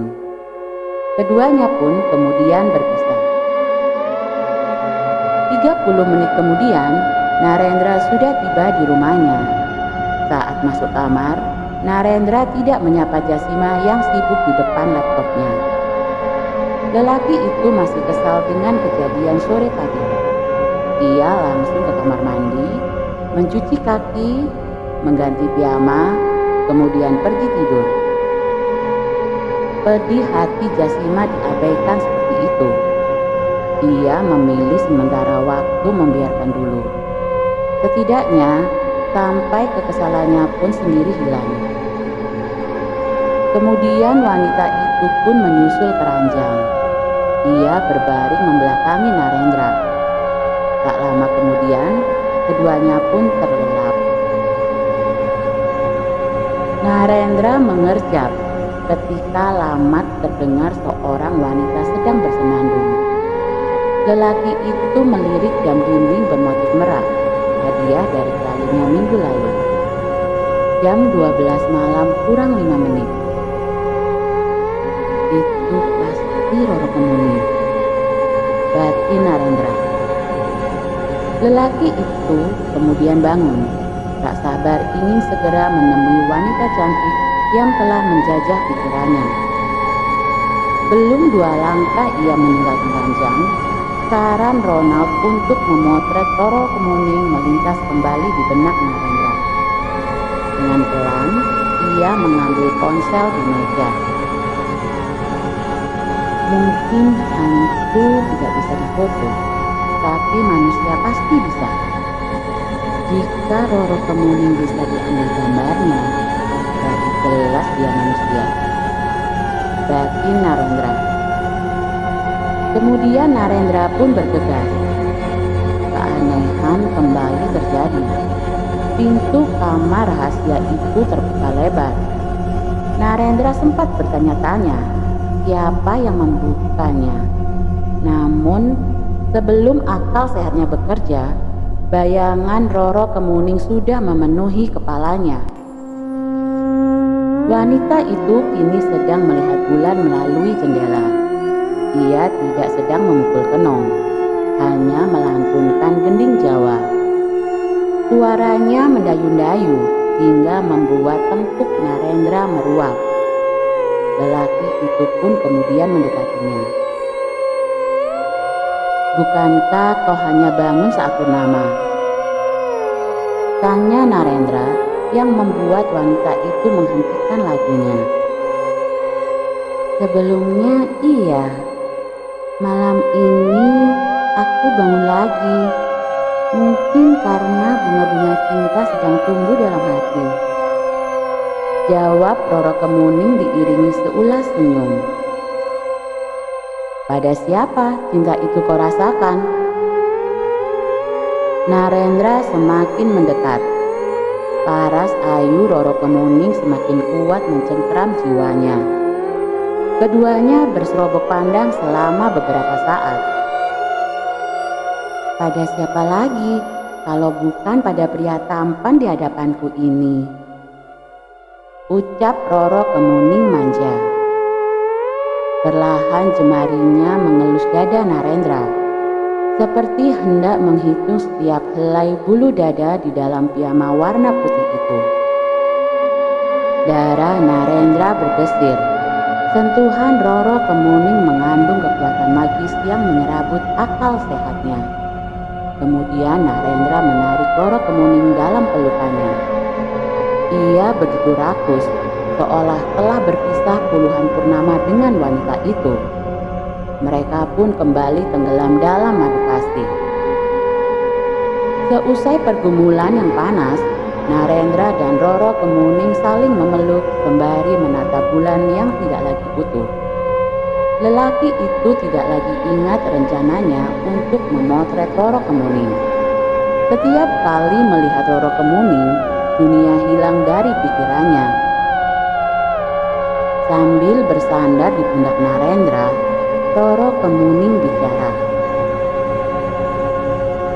Keduanya pun kemudian berpisah. 30 menit kemudian, Narendra sudah tiba di rumahnya. Saat masuk kamar, Narendra tidak menyapa Jasima yang sibuk di depan laptopnya. Lelaki itu masih kesal dengan kejadian sore tadi. Ia langsung ke kamar mandi, mencuci kaki, mengganti piyama, kemudian pergi tidur. Pedih hati Jasima diabaikan seperti itu. Ia memilih sementara waktu membiarkan dulu. Setidaknya sampai kekesalannya pun sendiri hilang. Kemudian wanita itu pun menyusul ke ranjang. Ia berbaring membelakangi Narendra. Tak lama kemudian, keduanya pun terlelap. Narendra mengerjap ketika lamat terdengar seorang wanita sedang bersenandung. Lelaki itu melirik jam dinding bermotif merah, hadiah dari kliennya minggu lalu. Jam 12 malam kurang 5 menit. Itu pasti Roro Kemuni, batin Narendra. Lelaki itu kemudian bangun, tak sabar ingin segera menemui wanita cantik yang telah menjajah pikirannya. Belum 2 langkah ia meninggalkan ranjang, saran Ronald untuk memotret Roro Kemuning melintas kembali di benak Narendra. Dengan pelan, ia mengambil ponsel di meja. Mungkin hantu tidak bisa difoto, tapi manusia pasti bisa. Jika Roro Kemuning bisa diambil gambarnya, berarti jelas dia manusia, batin Narendra. Kemudian Narendra pun bergegas. Keanehan kembali terjadi. Pintu kamar rahasia itu terbuka lebar. Narendra sempat bertanya-tanya siapa yang membukanya. Namun sebelum akal sehatnya bekerja, bayangan Roro Kemuning sudah memenuhi kepalanya. Wanita itu kini sedang melihat bulan melalui jendela. Ia tidak sedang memukul kenong, hanya melantunkan gending Jawa. Suaranya mendayu-dayu hingga membuat tengkuk Narendra meruap. Lelaki itu pun kemudian mendekatinya. "Bukankah kau hanya bangun saat purnama?" tanya Narendra yang membuat wanita itu menghentikan lagunya. "Sebelumnya iya. Malam ini aku bangun lagi. Mungkin karena bunga-bunga cinta sedang tumbuh dalam hati," jawab Roro Kemuning diiringi seulas senyum. "Pada siapa cinta itu kau rasakan?" Narendra semakin mendekat. Paras ayu Roro Kemuning semakin kuat mencengkeram jiwanya. Keduanya berserobok pandang selama beberapa saat. "Pada siapa lagi kalau bukan pada pria tampan di hadapanku ini?" ucap Roro Kemuning manja. Perlahan jemarinya mengelus dada Narendra, seperti hendak menghitung setiap helai bulu dada di dalam piyama warna putih itu. Darah Narendra bergesir. Sentuhan Roro Kemuning mengandung kekuatan magis yang menyerabut akal sehatnya. Kemudian Narendra menarik Roro Kemuning dalam pelukannya. Ia begitu rakus, seolah telah berpisah puluhan purnama dengan wanita itu. Mereka pun kembali tenggelam dalam madu kasih. Seusai pergumulan yang panas, Narendra dan Roro Kemuning saling memeluk sembari menatap bulan yang tidak lagi utuh. Lelaki itu tidak lagi ingat rencananya untuk memotret Roro Kemuning. Setiap kali melihat Roro Kemuning, dunia hilang dari pikirannya. Sambil bersandar di pundak Narendra, Roro Kemuning bicara.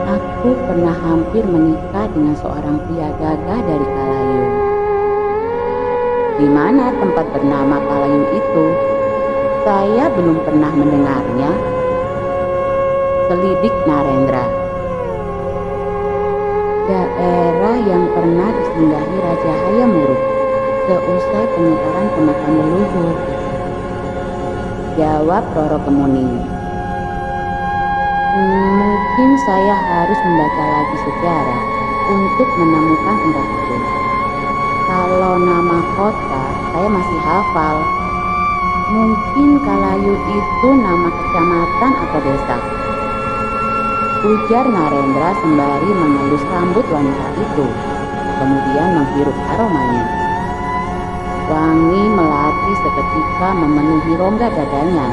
"Aku pernah hampir menikah dengan seorang pria gagah dari Kalayu." "Di mana tempat bernama Kalayu itu? Saya belum pernah mendengarnya," selidik Narendra. "Daerah yang pernah disinggahi Raja Hayamuruk seusai penyebaran ke makam leluhur," jawab Roro Kemuning. "Mungkin saya harus membaca lagi sejarah untuk menemukan tempat itu. Kalau nama kota saya masih hafal. Mungkin Kalayu itu nama kecamatan atau desa," ujar Narendra sembari mengelus rambut wanita itu, kemudian menghirup aromanya. Wangi melati seketika memenuhi rongga dadanya.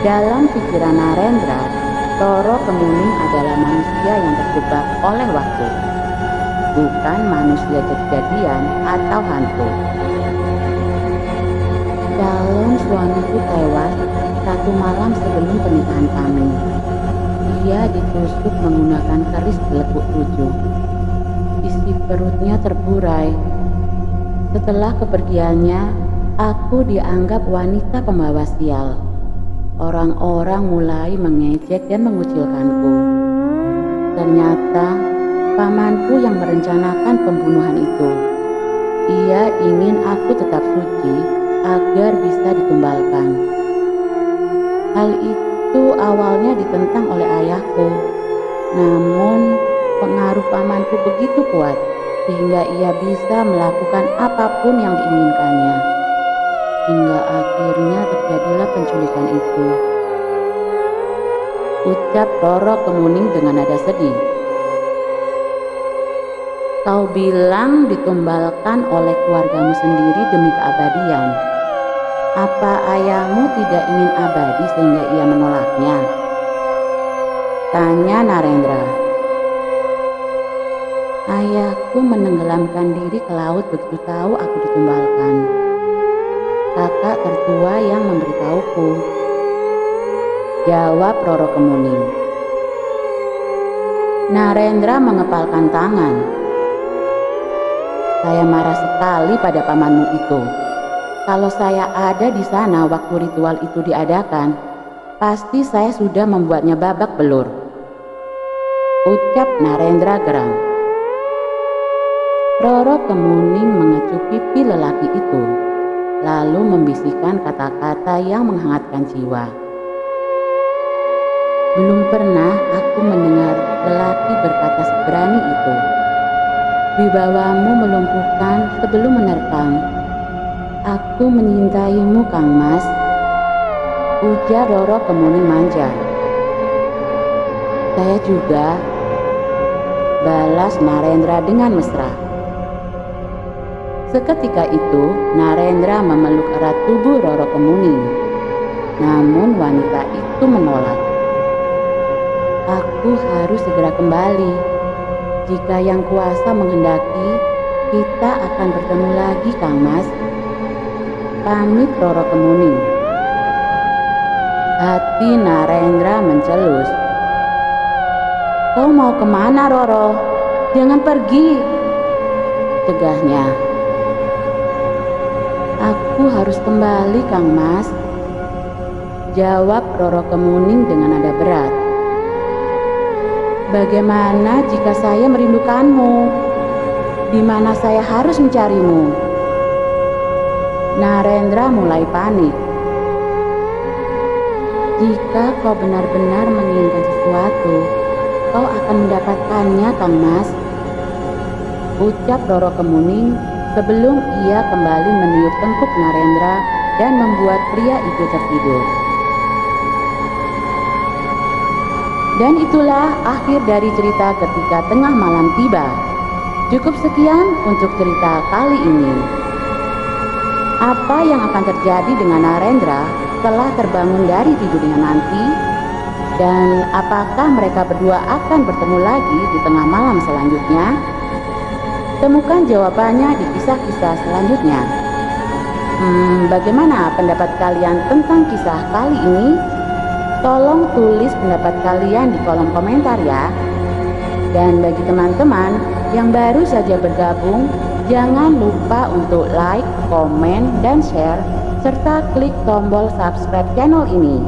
Dalam pikiran Narendra, Roro Kemuning adalah manusia yang terjebak oleh waktu, bukan manusia jadi-jadian atau hantu. "Calon suamiku tewas satu malam sebelum pernikahan kami. Ia ditusuk menggunakan keris belekuk 7. Isi perutnya terburai. Setelah kepergiannya, aku dianggap wanita pembawa sial. Orang-orang mulai mengejek dan mengucilkanku. Ternyata pamanku yang merencanakan pembunuhan itu. Ia ingin aku tetap suci agar bisa ditumbalkan. Hal itu awalnya ditentang oleh ayahku, namun pengaruh pamanku begitu kuat sehingga ia bisa melakukan apapun yang diinginkannya. Hingga akhirnya terjadilah penculikan itu," ucap Roro Kemuning dengan nada sedih. Kau bilang ditumbalkan oleh keluargamu sendiri demi keabadian. Apa ayahmu tidak ingin abadi sehingga ia menolaknya? Tanya Narendra. Ayahku menenggelamkan diri ke laut begitu tahu aku ditumbalkan. Kakak tertua yang memberitahuku. Jawab Roro Kemuning. Narendra mengepalkan tangan. Saya marah sekali pada pamanmu itu. Kalau saya ada di sana waktu ritual itu diadakan, pasti saya sudah membuatnya babak belur. Ucap Narendra geram. Roro Kemuning mengecup pipi lelaki itu, lalu membisikkan kata-kata yang menghangatkan jiwa. Belum pernah aku mendengar lelaki berkata seberani itu. Wibawamu melumpuhkan sebelum menerkam. Aku menyintaimu, Kang Mas, ujar Roro Kemuning manja. Saya juga, balas Narendra dengan mesra. Seketika itu Narendra memeluk erat tubuh Roro Kemuning. Namun wanita itu menolak. Aku harus segera kembali. Jika Yang Kuasa menghendaki, kita akan bertemu lagi, Kang Mas. Pamit Roro Kemuning. Hati Narendra mencelus. Kau mau kemana, Roro? Jangan pergi, cegahnya. Aku harus kembali, Kang Mas, jawab Roro Kemuning dengan nada berat. Bagaimana jika saya merindukanmu? Di mana saya harus mencarimu? Narendra mulai panik. Jika kau benar-benar menginginkan sesuatu, kau akan mendapatkannya, Kang Mas, ucap Roro Kemuning sebelum ia kembali meniup tengkuk Narendra dan membuat pria itu tertidur. Dan itulah akhir dari cerita ketika tengah malam tiba. Cukup sekian untuk cerita kali ini. Apa yang akan terjadi dengan Narendra setelah terbangun dari tidurnya nanti? Dan apakah mereka berdua akan bertemu lagi di tengah malam selanjutnya? Temukan jawabannya di kisah-kisah selanjutnya. Bagaimana pendapat kalian tentang kisah kali ini? Tolong tulis pendapat kalian di kolom komentar ya. Dan bagi teman-teman yang baru saja bergabung, jangan lupa untuk like, komen, dan share, serta klik tombol subscribe channel ini.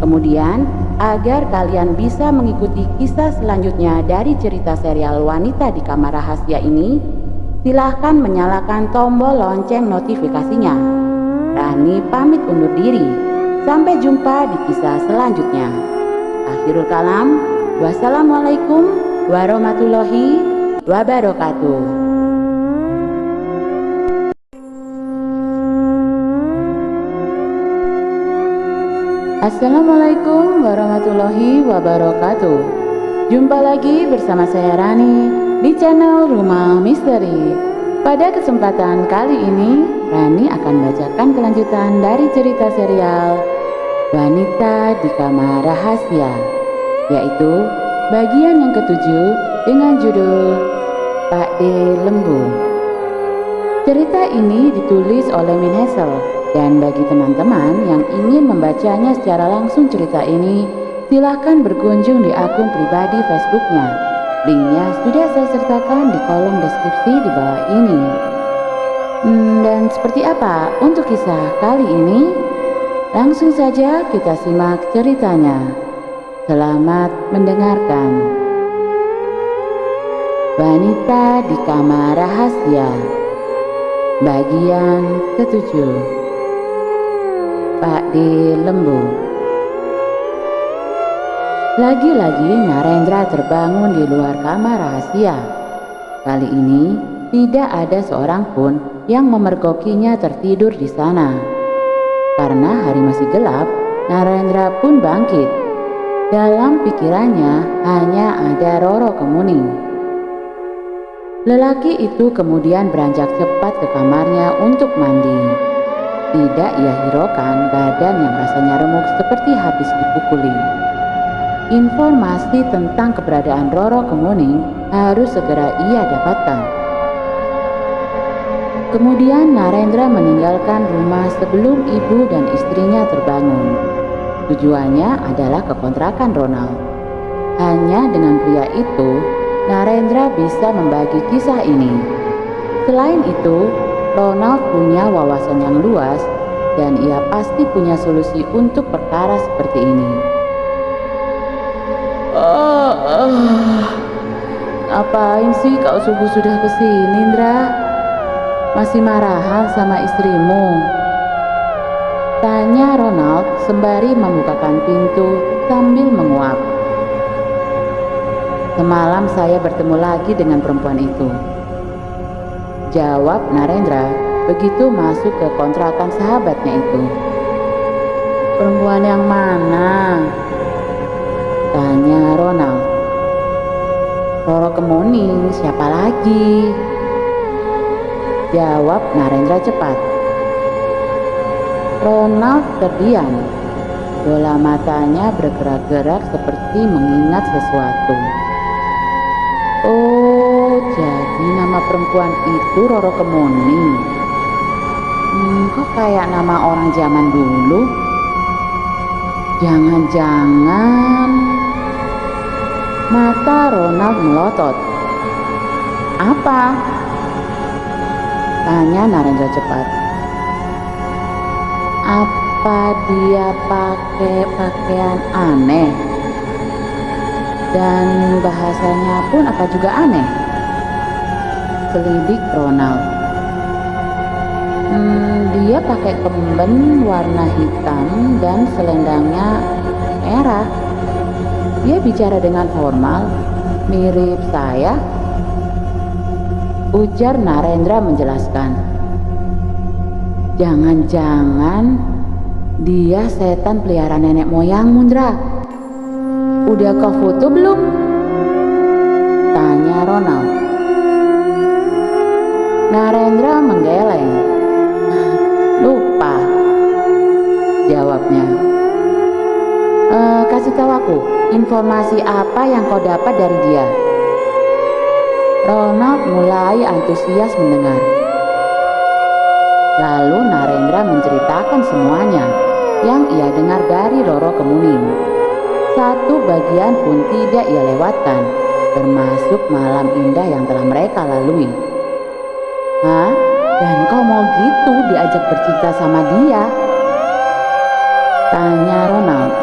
Kemudian, agar kalian bisa mengikuti kisah selanjutnya dari cerita serial Wanita di Kamar Rahasia ini, silahkan menyalakan tombol lonceng notifikasinya. Rani pamit undur diri. Sampai jumpa di kisah selanjutnya. Akhirul kalam, wassalamualaikum warahmatullahi wabarakatuh. Assalamualaikum warahmatullahi wabarakatuh. Jumpa lagi bersama saya Rani di channel Rumah Misteri. Pada kesempatan kali ini, Rani akan bacakan kelanjutan dari cerita serial Wanita di Kamar Rahasia, yaitu bagian yang ketujuh dengan judul Pak D Lembu. Cerita ini ditulis oleh Min Hazel, dan bagi teman-teman yang ingin membacanya secara langsung cerita ini, silahkan berkunjung di akun pribadi Facebooknya. Linknya sudah saya sertakan di kolom deskripsi di bawah ini. Dan seperti apa untuk kisah kali ini? Langsung saja kita simak ceritanya. Selamat mendengarkan. Wanita di Kamar Rahasia, bagian ketujuh. Pak D Lembu. Lagi-lagi Narendra terbangun di luar kamar rahasia. Kali ini tidak ada seorang pun yang memergokinya tertidur di sana. Karena hari masih gelap, Narendra pun bangkit. Dalam pikirannya hanya ada Roro Kemuning. Lelaki itu kemudian beranjak cepat ke kamarnya untuk mandi. Tidak ia hiraukan badan yang rasanya remuk seperti habis dipukuli. Informasi tentang keberadaan Roro Kemuning harus segera ia dapatkan. Kemudian Narendra meninggalkan rumah sebelum ibu dan istrinya terbangun. Tujuannya adalah ke kontrakan Ronald. Hanya dengan pria itu, Narendra bisa membagi kisah ini. Selain itu, Ronald punya wawasan yang luas dan ia pasti punya solusi untuk perkara seperti ini. Ngapain sih kau subuh sudah kesini, Indra? Masih marahan sama istrimu? Tanya Ronald sembari membukakan pintu sambil menguap. Semalam saya bertemu lagi dengan perempuan itu, jawab Narendra begitu masuk ke kontrakan sahabatnya itu. Perempuan yang mana? Tanya Ronald. Roro Kemuning, siapa lagi? Jawab Narendra cepat. Ronald terdiam. Bola matanya bergerak-gerak seperti mengingat sesuatu. Oh, jadi nama perempuan itu Roro Kemuning. Kok kayak nama orang zaman dulu? Jangan-jangan. Mata Ronald melotot. Apa? Tanya Narendra cepat. Apa dia pakai pakaian aneh? Dan bahasanya pun apa juga aneh? Selidik Ronald. Dia pakai kemben warna hitam dan selendangnya merah. Dia bicara dengan formal, mirip saya. Ujar Narendra menjelaskan. Jangan-jangan dia setan peliharaan nenek moyang Mundra. Udah kau foto belum? Tanya Ronald. Narendra menggeleng. Lupa, jawabnya. Kasih tahu aku, informasi apa yang kau dapat dari dia? Ronald mulai antusias mendengar. Lalu Narendra menceritakan semuanya yang ia dengar dari Roro Kemuning. Satu bagian pun tidak ia lewatkan, termasuk malam indah yang telah mereka lalui. Hah? Dan kau mau gitu diajak bercinta sama dia? Tanya Ronald.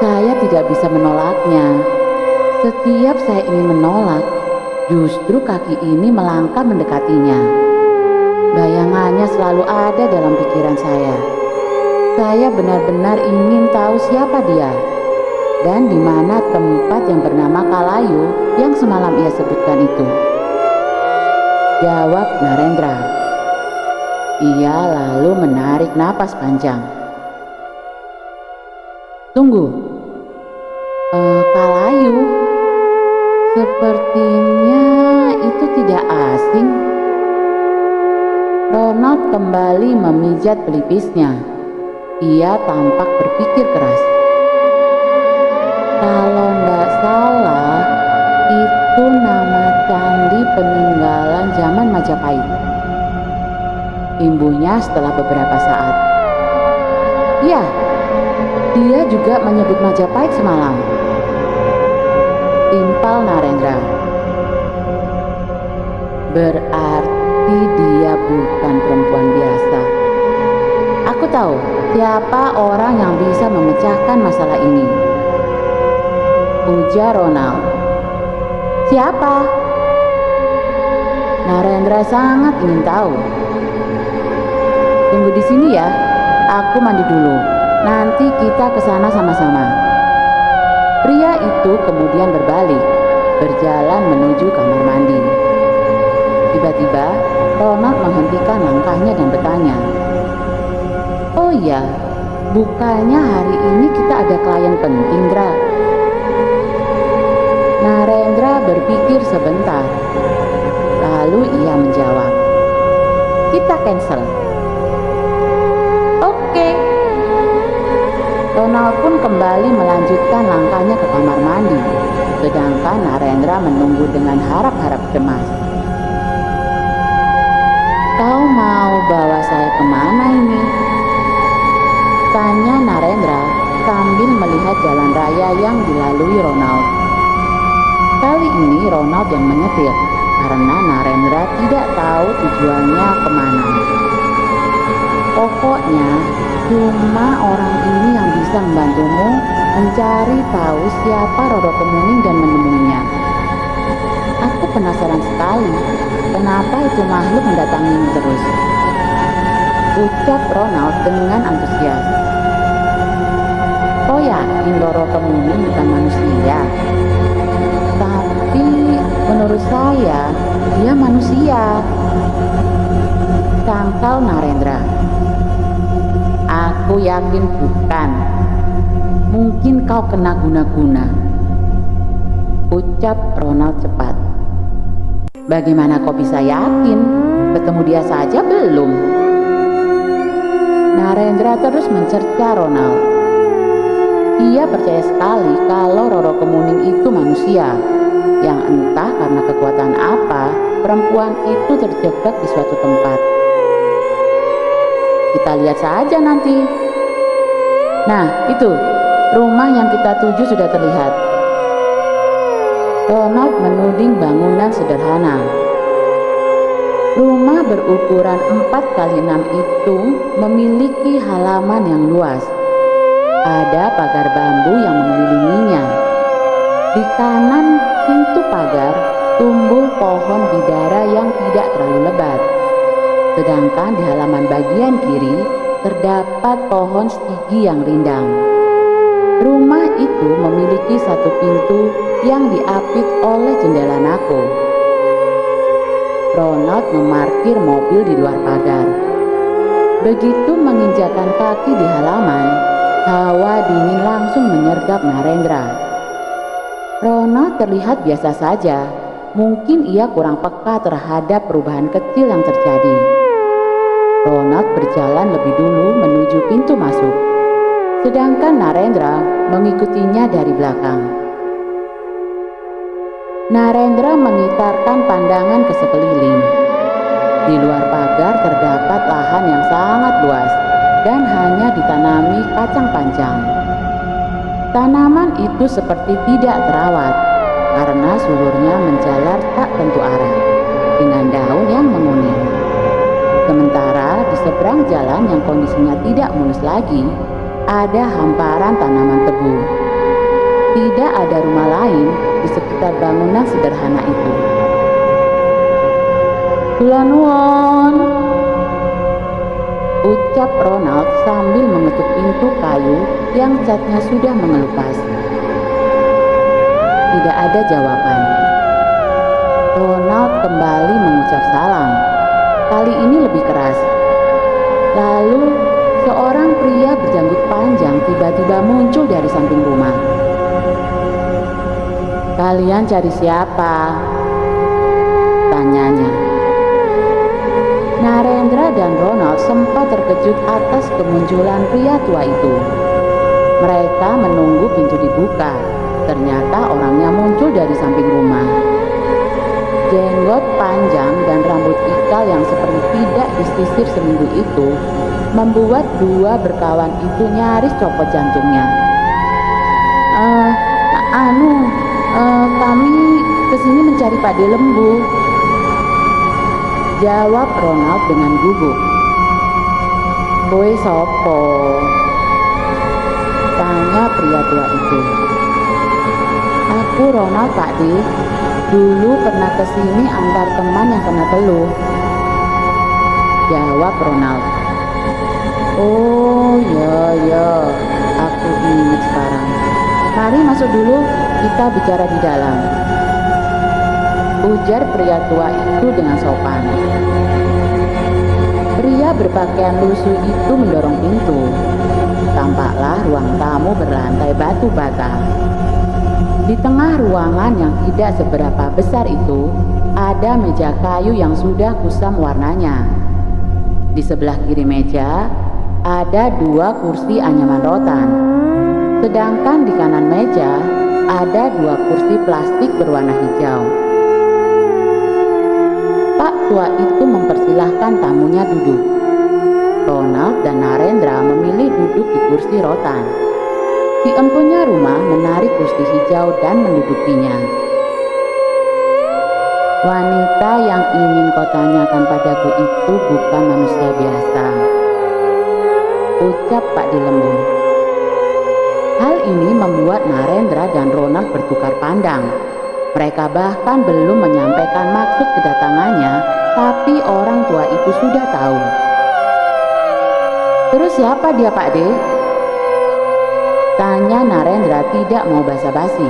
Saya tidak bisa menolaknya. Setiap saya ingin menolak, justru kaki ini melangkah mendekatinya. Bayangannya selalu ada dalam pikiran saya. Saya benar-benar ingin tahu siapa dia dan di mana tempat yang bernama Kalayu yang semalam ia sebutkan itu. Jawab Narendra. Ia lalu menarik napas panjang. Tunggu, Kalayu, sepertinya itu tidak asing. Ronald kembali memijat pelipisnya. Ia tampak berpikir keras. Kalau nggak salah, itu nama candi peninggalan zaman Majapahit. Imbuhnya setelah beberapa saat. Ya, dia juga menyebut Majapahit semalam. Timpal Narendra. Berarti dia bukan perempuan biasa. Aku tahu siapa orang yang bisa memecahkan masalah ini. Ujar Ronald. Siapa? Narendra sangat ingin tahu. Tunggu di sini ya, aku mandi dulu. Nanti kita ke sana sama-sama. Pria itu kemudian berbalik, berjalan menuju kamar mandi. Tiba-tiba, Ronald menghentikan langkahnya dan bertanya, "Oh iya, bukannya hari ini kita ada klien penting, Dra?" Narendra berpikir sebentar. Lalu ia menjawab, "Kita cancel." "Oke." Ronald pun kembali melanjutkan langkahnya ke kamar mandi, sedangkan Narendra menunggu dengan harap-harap cemas. "Kau mau bawa saya kemana ini?" tanya Narendra sambil melihat jalan raya yang dilalui Ronald. Kali ini Ronald yang menyetir karena Narendra tidak tahu tujuannya kemana. "Pokoknya cuma orang ini yang bisa membantumu mencari tahu siapa Roro Kemuning dan menemuinya. Aku penasaran sekali, kenapa itu makhluk mendatangimu terus?" ucap Ronald dengan antusias. "Kau yakin Roro Kemuning bukan manusia?" "Tapi menurut saya dia manusia," sangkal Narendra. "Aku yakin bukan. Mungkin kau kena guna-guna," ucap Ronald cepat. "Bagaimana kau bisa yakin? Ketemu dia saja belum?" Narendra terus mencerca Ronald. Ia percaya sekali kalau Roro Kemuning itu manusia, yang entah karena kekuatan apa perempuan itu terjebak di suatu tempat. "Kita lihat saja nanti." "Nah, itu rumah yang kita tuju sudah terlihat." Ronald menuding bangunan sederhana. Rumah berukuran 4x6 itu memiliki halaman yang luas. Ada pagar bambu yang mengelilinginya. Di kanan pintu pagar tumbuh pohon bidara yang tidak terlalu lebat. Sedangkan di halaman bagian kiri terdapat pohon stigi yang rindang. Rumah itu memiliki satu pintu yang diapit oleh jendela nako. Ronald memarkir mobil di luar pagar. Begitu menginjakan kaki di halaman, hawa dingin langsung menyergap Narendra. Ronald terlihat biasa saja, mungkin ia kurang peka terhadap perubahan kecil yang terjadi. Ronald berjalan lebih dulu menuju pintu masuk, sedangkan Narendra mengikutinya dari belakang. Narendra mengitarkan pandangan ke sekeliling. Di luar pagar terdapat lahan yang sangat luas dan hanya ditanami kacang panjang. Tanaman itu seperti tidak terawat karena sulurnya menjalar tak tentu arah dengan daun yang menguning. Sementara di seberang jalan yang kondisinya tidak mulus lagi, ada hamparan tanaman tebu. Tidak ada rumah lain di sekitar bangunan sederhana itu. "Kula nuwun," ucap Ronald sambil mengetuk pintu kayu yang catnya sudah mengelupas. Tidak ada jawaban. Ronald kembali mengucap salam, kali ini lebih keras. Lalu seorang pria berjanggut panjang tiba-tiba muncul dari samping rumah. "Kalian cari siapa?" tanyanya. Narendra dan Ronald sempat terkejut atas kemunculan pria tua itu. Mereka menunggu pintu dibuka. Ternyata orangnya muncul dari samping rumah. Jenggot panjang dan rambut ikal yang seperti tidak disisir seminggu itu membuat dua berkawan itu nyaris copot jantungnya. Kami kesini mencari Pak De Lembu," jawab Ronald dengan gugup. "Kowe sopo?" tanya pria tua itu. "Aku Ronald, Pak De. Dulu pernah kesini antar teman yang kena teluh," jawab Ronald. "Oh ya, aku ingat sekarang. Mari masuk dulu, kita bicara di dalam," ujar pria tua itu dengan sopan. Pria berpakaian lusuh itu mendorong pintu. Tampaklah ruang tamu berlantai batu bata. Di tengah ruangan yang tidak seberapa besar itu, ada meja kayu yang sudah kusam warnanya. Di sebelah kiri meja, ada 2 kursi anyaman rotan. Sedangkan di kanan meja, ada 2 kursi plastik berwarna hijau. Pak tua itu mempersilahkan tamunya duduk. Ronald dan Narendra memilih duduk di kursi rotan. Si empunya rumah menarik kursi hijau dan mendudukinya. Wanita yang ingin kau tanyakan padaku itu bukan manusia biasa, ucap Pak Dilembung. Hal ini membuat Narendra dan Ronald bertukar pandang. Mereka bahkan belum menyampaikan maksud kedatangannya, tapi orang tua itu sudah tahu. Terus siapa dia, Pak De? Tanya Narendra tidak mau basa-basi.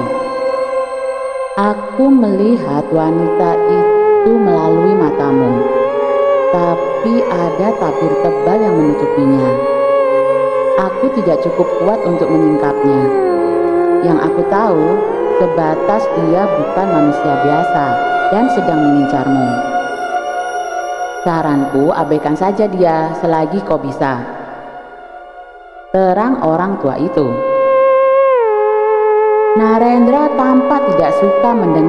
Aku melihat wanita itu melalui matamu, tapi ada tabir tebal yang menutupinya. Aku tidak cukup kuat untuk menyingkapnya. Yang aku tahu, sebatas dia bukan manusia biasa dan sedang mengincarmu. Saranku, abaikan saja dia selagi kau bisa. Terang orang tua itu. Narendra tampak tidak suka mendengar